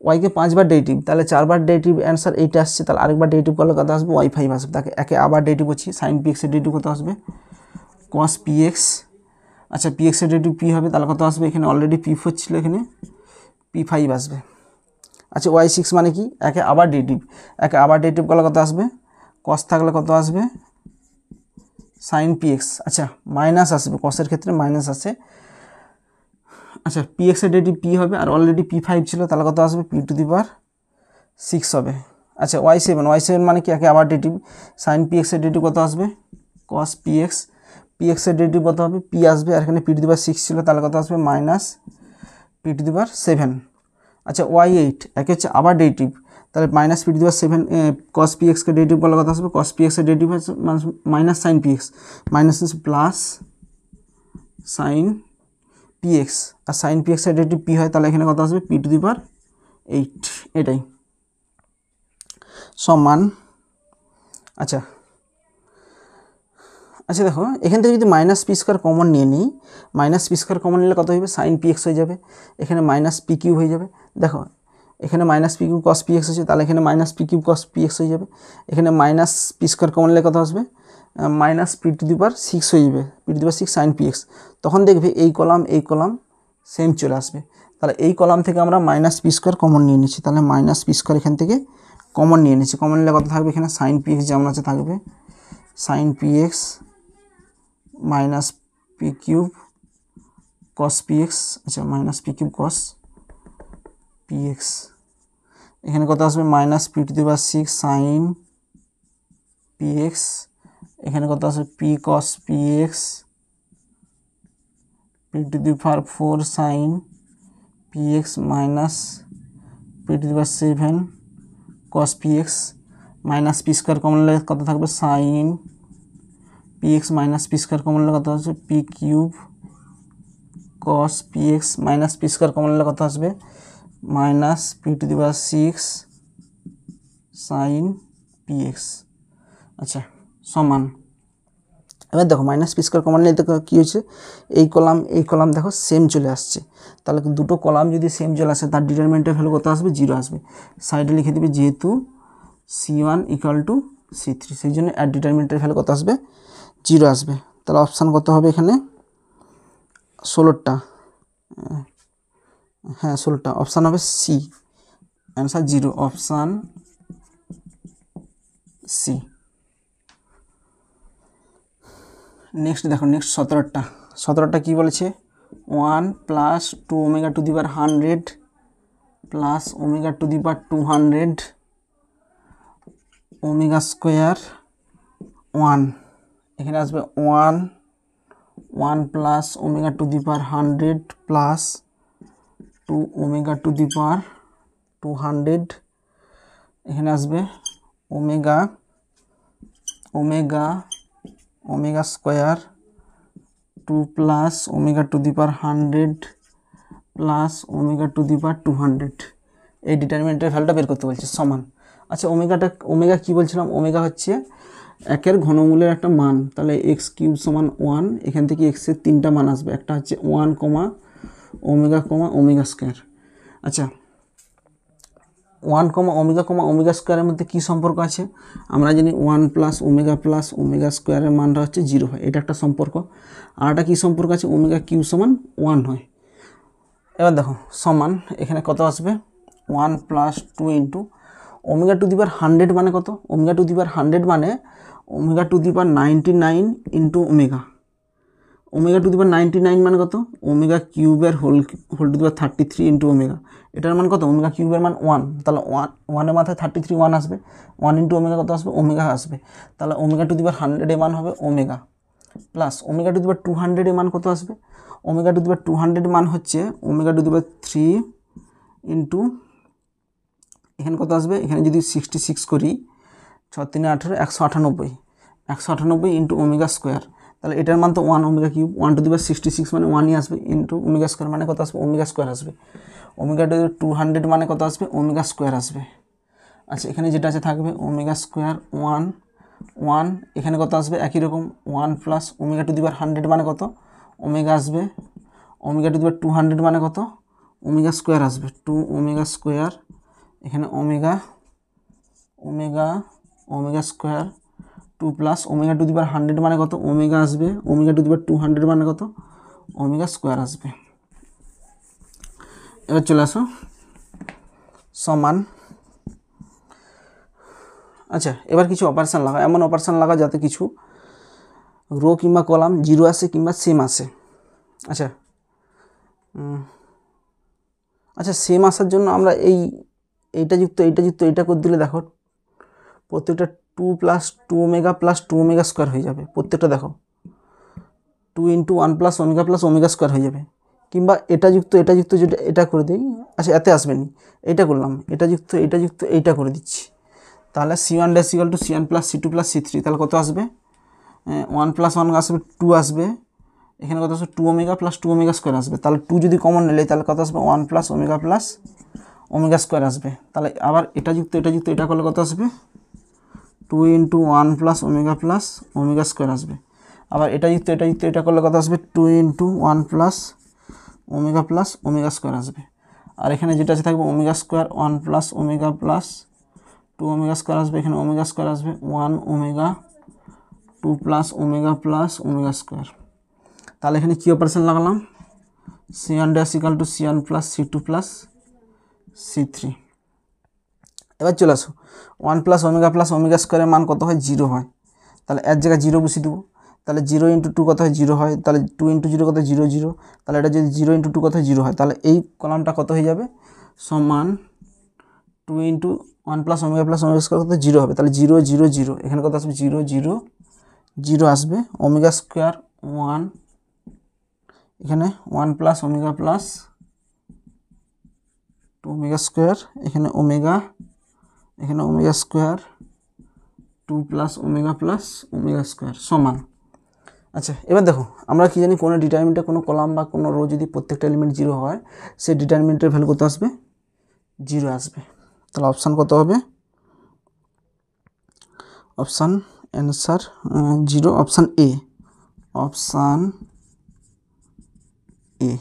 Speaker 1: ওয়াইকে 5বার ডেরিভেটিভ, তাহলে 4বার ডেরিভেটিভ অ্যান্সার এইটা আসছে, তাহলে আরেকবার ডেরিভেটিভ করলে কত আসবে y5 আসবে, তাকে একে আবার ডেরিভেটিভ করছি, সাইন px এর ডেরিভেটিভ কত আসবে cos px, আচ্ছা px এর ডেরিভেটিভ p হবে, তাহলে কত আসবে, এখানে অলরেডি p4 ছিল, এখানে p5 আসবে। আচ্ছা y6 মানে কি, একে আবার ডেরিভেটিভ করলে কত আসবে, cos থাকলে কত আসবে সাইন পি এক্স, আচ্ছা মাইনাস আসবে, কসের ক্ষেত্রে মাইনাস আসে। আচ্ছা পি এক্সের ডেরিভেটিভ পি হবে, আর অলরেডি পি ফাইভ ছিল, তাহলে কত আসবে p to the power six হবে। আচ্ছা ওয়াই সেভেন মানে কি, একে আবার ডেরিভেটিভ, সাইন পি এক্সের ডেরিভেটিভ কত আসবে কস পি এক্সের ডেরিভেটিভ কত হবে পি আসবে, আর এখানে p to the power six ছিল, তাহলে কত আসবে minus p to the power seven. আচ্ছা ওয়াই এইট একে হচ্ছে আবার ডেরিভেটিভ, তাহলে minus p to the power seven, cos p এক্সকে ডেরিভেটিভ বলা কথা আসবে, কস পি এক্সের derivative minus sine p x, minus plus sine p x, আর সাইন পি এক্সের ডেরিভেটিভ পি হয়, তাহলে এখানে কত আসবে p to the power eight, এটাই সমান। আচ্ছা আচ্ছা দেখো এখান থেকে যদি মাইনাস পি স্কোয়ার কমন নিয়ে নিই, মাইনাস পি স্কোয়ার কমন নিলে কত হবে সাইন পি এক্স হয়ে যাবে, এখানে মাইনাস পি কিউ হয়ে যাবে। দেখো এখানে minus P Q cos P x আছে, তাহলে এখানে minus P Q cos P x হয়ে যাবে। এখানে মাইনাস পি স্কোয়ার কমন নিলে কত আসবে minus p to the power six হয়ে যাবে, P to the power six sine p x. তখন দেখবে এই কলাম সেম চলে আসবে, তাহলে এই কলাম থেকে আমরা মাইনাস পি স্কোয়ার কমন নিয়ে নিচ্ছি, তাহলে মাইনাস পি স্কোয়ার এখান থেকে কমন নিয়ে নিচ্ছি, কমন নিলে কত থাকবে এখানে সাইন পি এক্স যেমন আছে থাকবে sine p x minus p cube cos P x, আচ্ছা minus p cube cos P x, এখানে কত আসবে minus p to the power six sine p x, এখানে কত আসবে p cos P x p to the power four sine p x minus p to the power seven cos P x, minus p square common নিলে কত থাকবে sine p x minus p square common নিলে কত আসবে P cube cos P x, minus p square common নিলে কত আসবে minus p to the power six sine p x. আচ্ছা সমান, এবার দেখো মাইনাস পি স্কোয়ার কমন নিলে কী হয়েছে এই কলাম দেখো সেম চলে আসছে, তাহলে দুটো কলাম যদি সেম চলে আসে তার ডিটারমিনেন্টের ভ্যালু কত আসবে জিরো আসবে। সাইডে লিখে দিবে যেহেতু C one equal to C three, সেই জন্য অ্যাট ডিটারমিনেন্টের ভ্যালু কত আসবে জিরো আসবে। তাহলে অপশান কত হবে এখানে 16টা, হ্যাঁ 16টা, অপশান হবে C, answer zero, option C. Next দেখো নেক্সট 17টা কী বলেছে 1 plus 2 omega to the power 100 plus omega to the power 200 omega square 1, এখানে আসবে 1 plus omega to the power 100 plus 2 omega to the power 200, এখানে আসবে omega square 2 plus omega to the power 100 plus omega to the power 200, এই ডিটারমিনেন্টের ভ্যালুটা বের করতে বলছে সমান। আচ্ছা ওমেগা কি বলছিলাম, ওমেগা হচ্ছে একের ঘনমূলের একটা মান, তাহলে এক্স কিউব সমান 1, এখান থেকে এক্সের তিনটা মান আসবে, একটা হচ্ছে 1 ওমেগা স্কোয়ার। আচ্ছা 1 ওমেগা স্কোয়ারের মধ্যে কী সম্পর্ক আছে আমরা জানি 1 প্লাস ওমেগা স্কোয়ারের মানটা হচ্ছে 0 হয়, এটা একটা সম্পর্ক। আর একটা কী সম্পর্ক আছে ওমেগা কিউ সমান 1 হয়। এবার দেখো সমান, এখানে কত আসবে 1 plus 2 into omega to the power 100 মানে কত, ওমেগা টু দি পাওয়ার 100 মানে omega to the power 99 into omega to the power 99 মানে কত ওমেগা কিউবের whole to the power 33 into omega, এটার মান কত ওমেগা কিউবের মান 1, তাহলে 1 মাথায় 33 1 আসবে, 1 ইন্টু ওমেগা কত আসবে ওমেগা আসবে, তাহলে ওমেগা টু দি পাওয়ার 100 এর মান হবে omega, plus omega to the power 200 এর মান কত আসবে ওমেগা টু দি পাওয়ার 200 মান হচ্ছে omega to the power 3 into এখানে কত আসবে, এখানে যদি 66 করি 6 3 18 198 ইন্টু ওমেগা স্কোয়ার, তাহলে এটার মান তো 1 ওমেগা কিউব, 1 টু দি পাওয়ার 66 মানে 1ই আসবে ইন্টু ওমেগা স্কোয়ার মানে কত আসবে ওমেগা স্কোয়ার আসবে, ওমেগা টু 200 মানে কত আসবে ওমেগা স্কোয়ার আসবে। আচ্ছা এখানে যেটা আছে থাকবে ওমেগা স্কোয়ার 1 এখানে কত আসবে একই রকম 1 plus omega to the power 100 মানে কত ওমেগা আসবে, ওমেগা টু দি পাওয়ার 200 মানে কত ওমেগা স্কোয়ার আসবে 2 ওমেগা স্কোয়ার, এখানে omega square 2 plus omega to the power 100 মানে কত ওমেগা আসবে, ওমেগা টু দি পাওয়ার 200 মানে কত ওমেগা স্কোয়ার আসবে। এবার চলে আসো সমান। আচ্ছা এবার কিছু অপারেশন লাগা, এমন অপারেশন লাগা যাতে কিছু রো কিংবা কলাম জিরো আসে কিংবা সেম আসে। আচ্ছা আচ্ছা সেম আসার জন্য আমরা এইটা যুক্ত এইটা করে দিলে দেখো প্রত্যেকটা 2 + 2 ওমেগা + 2 ওমেগা স্কোয়ার হয়ে যাবে। প্রত্যেকটা দেখো 2 × 1 + ওমেগা স্কোয়ার হয়ে যাবে। কিংবা এটা যুক্ত যেটা এটা করে দিই। আচ্ছা এতে আসবে নি, এইটা করলাম, এটা যুক্ত এইটা করে দিচ্ছি। তাহলে c1 = c1 + c2 + c3, তাহলে কত আসবে? 1 + 1 আসবে 2 আসবে, এখানে কত আসবে 2 ওমেগা + 2 ওমেগা স্কোয়ার আসবে। তাহলে 2 যদি কমন নিলে তাহলে কত আসবে 1 + ওমেগা + ওমেগা স্কোয়ার আসবে। তাহলে আবার এটা যুক্ত এটা করলে কত আসবে 2 × 1 + ওমেগা + ওমেগা স্কোয়ার আসবে। আবার এটা যুক্ত এটা করলে কত আসবে 2 × 1 + ওমেগা + ওমেগা স্কোয়ার আসবে। আর এখানে যেটা আছে থাকবে omega square 1 + omega + 2 omega square আসবে। এখানে ওমেগা স্কোয়ার আসবে 1 ওমেগা 2 + ওমেগা + ওমেগা স্কোয়ার। তাহলে এখানে কি অপারেশন লাগালাম? c1 = c1 + c2 + c3। এবার চলে আসো 1 + ওমেগা + ওমেগা স্কোয়ারের মান কত হয়? 0 হয়। তাহলে এর জায়গায় 0 বসিয়ে দেবো। তাহলে 0 × 2 কত হয়? 0 হয়। তাহলে 2 × 0 কত? 0 0। তাহলে এটা যদি 0 × 2 কত হয়? 0 হয়। তাহলে এই কলামটা কত হয়ে যাবে? সমান 2 × 1 + ওমেগা + ওমেগা স্কোয়ার কত? 0 হবে। তাহলে 0 0 0, এখানে কত আসবে? 0 0 0 আসবে। ওমেগা স্কোয়ার 1, এখানে 1 + ওমেগা + 2 ওমেগা স্কোয়ার, এখানে omega square 2 + omega + omega square সমান। আচ্ছা এবার দেখো আমরা কি জানি কোনো ডিটারমিনেন্টে কোনো কলাম বা কোনো রো যদি প্রত্যেকটা এলিমেন্ট 0 হয়, সেই ডিটারমিনেন্টের ভ্যালু কত আসবে? 0 আসবে। তাহলে অপশান কত হবে? Option answer 0, option A. Option A.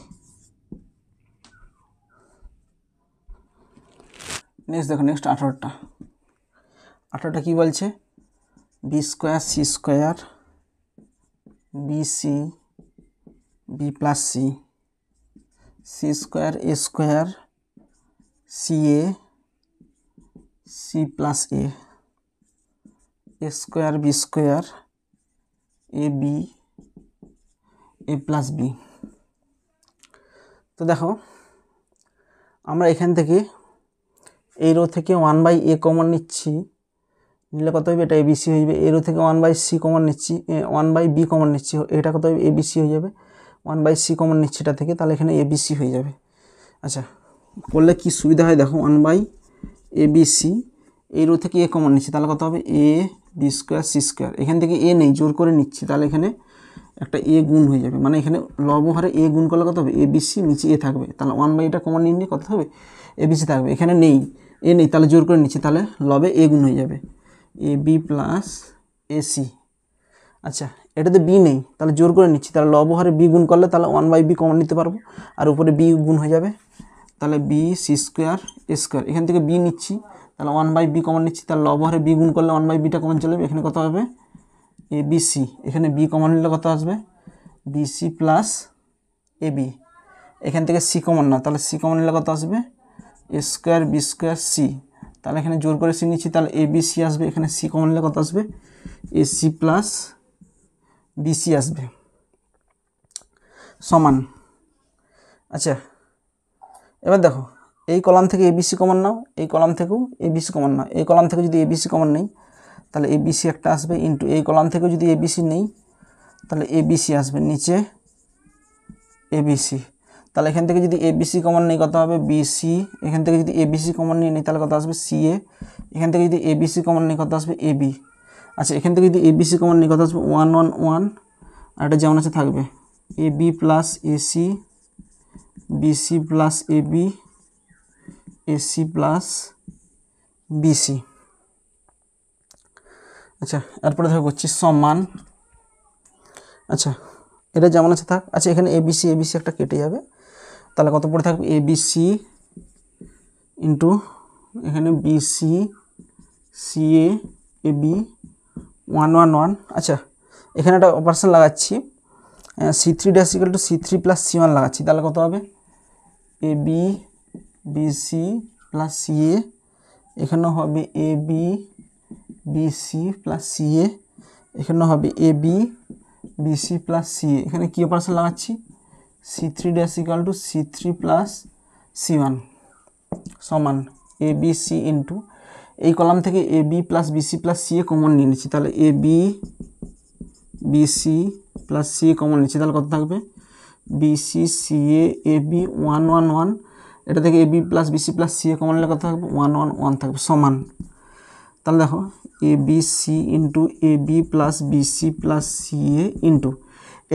Speaker 1: Next দেখো, নেক্সট 18টা কি বলছে? B square C square BC B + C, C square A square CA C + A, A square B square A B A + B. তো দেখো আমরা এখান থেকে এই রো থেকে 1/a কমন নিচ্ছি, নিলে কত হবে? এটা এবিসি হয়ে যাবে। এই রো থেকে 1/c কমন নিচ্ছি, 1/b কমন নিচ্ছি, এটা কত হবে? এবিসি হয়ে যাবে। 1/c কমন নিচ্ছি এটা থেকে, তাহলে এখানে এবিসি হয়ে যাবে। আচ্ছা করলে কি সুবিধা হয় দেখো, 1/abc, এই রো থেকে এ কমন নিচ্ছি, তাহলে কত হবে? A B square C square, এখান থেকে এ নেই, জোর করে নিচ্ছি, তাহলে এখানে একটা এ গুণ হয়ে যাবে। মানে এখানে লবহারে এ গুণ করলে কত হবে? এবিসি, নিচে এ থাকবে, তাহলে 1/, এটা কমন নিয়ে কত হবে? এবিসি থাকবে। এখানে নেই, এ নেই, তাহলে জোর করে নিচ্ছি, তাহলে লবে এ গুণ হয়ে যাবে, এ বি + এসি। আচ্ছা এটাতে বি নেই, তাহলে জোর করে নিচ্ছি, তাহলে লবহারে বি গুণ করলে তাহলে 1/b কমন নিতে পারবো, আর উপরে বি গুণ হয়ে যাবে, তাহলে B C square A square, এখান থেকে বি নিচ্ছি, তাহলে 1/b কমন নিচ্ছি, তাহলে লবহারে বি গুণ করলে 1/bটা কমন চলে যাবে, এখানে কত হবে? এ বি সি, এখানে বি কমন নিলে কত আসবে? বিসি + এবি, এখান থেকে সি কমন না, তাহলে সি কমন নিলে কত আসবে? A square B square C, তাহলে এখানে জোর করে সি নিচ্ছি, তাহলে এ বি সি আসবে, এখানে সি কমন নিলে কত আসবে? এসি + বিসি আসবে সমান। আচ্ছা এবার দেখো এই কলাম থেকে এবিসি কমন নাও, এই কলাম থেকেও এবিসি কমন নাও। এই কলাম থেকে যদি এবিসি কমন নেই তাহলে এবিসি একটা আসবে, ইন্টু এই কলাম থেকেও যদি এবিসি নেই তাহলে এবিসি আসবে, নিচে এবিসি, তাহলে এখান থেকে যদি এবিসি কমন নেই কত হবে? বিসি, এখান থেকে যদি এবিসি কমন নিয়ে নিই তাহলে কত আসবে? সিএ, এখান থেকে যদি এবিসি কমন নেই কত আসবে? এবি। আচ্ছা এখান থেকে যদি এবিসি কমন নেই কত আসবে? 1 1 1, আর এটা যেমন আছে থাকবে, AB + AC BC + AB AC + BC. আচ্ছা এরপরে ধরো করছি সমান। আচ্ছা এটা যেমন আছে থাক। আচ্ছা এখানে এবিসি একটা কেটে যাবে, তাহলে কত পড়ে থাকবে? এবিসি ইন্টু এখানে বিসি সিএ এবি 1 1 1। আচ্ছা এখানে একটা অপারেশন লাগাচ্ছি, c3 = c3 + c1 লাগাচ্ছি, তাহলে কত হবে? এবি বিসি + সিএ, এখানেও হবে এবি বিসি + সিএ, এখানেও হবে এবি বিসি প্লাস সিএ, এখানে কী অপারেশন লাগাচ্ছি, C3 dash equal two C3 plus C1 সমান এ বি সি ইন্টু, এই কলাম থেকে A B plus BC plus CA common নিয়ে নিচ্ছি, তাহলে A B BC plus CA common নিচ্ছি, তাহলে কত থাকবে বিসি সিএ এ বি 1 1 1, এটা থেকে A B plus BC plus CA common নিলে কত থাকবে 1 1 1 থাকবে সমান, তাহলে দেখো A B C into A B plus BC plus CA into,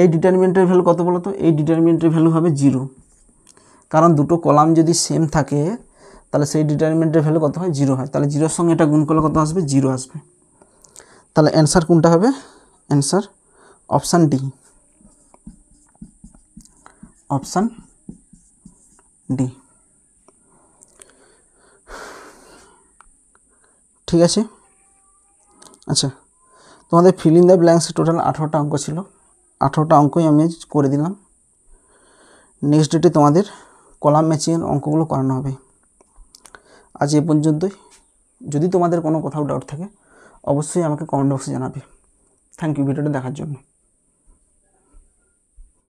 Speaker 1: এই ডিটারমিনেন্টের ভ্যালু কত বলো তো, এই ডিটারমিনেন্টের ভ্যালু হবে 0, কারণ দুটো কলাম যদি সেম থাকে তাহলে সেই ডিটারমিনেন্টের ভ্যালু কত হয় 0 হয়, তাহলে 0-র সঙ্গে এটা গুণ করলে কত আসবে 0 আসবে, তাহলে অ্যান্সার কোনটা হবে, answer option D, option D. ঠিক আছে, আচ্ছা তোমাদের ফিল ইন দ্য ব্ল্যাঙ্কসে টোটাল 18টা অঙ্ক ছিল, 18টা অঙ্কই আমি করে দিলাম। নেক্সট ডেটে তোমাদের কলাম ম্যাচিংয়ের অঙ্কগুলো করানো হবে। আজ এ পর্যন্তই, যদি তোমাদের কোনো কোথাও ডাউট থাকে অবশ্যই আমাকে কমেন্ট বক্সে জানাবে। থ্যাংক ইউ ভিডিওটা দেখার জন্য।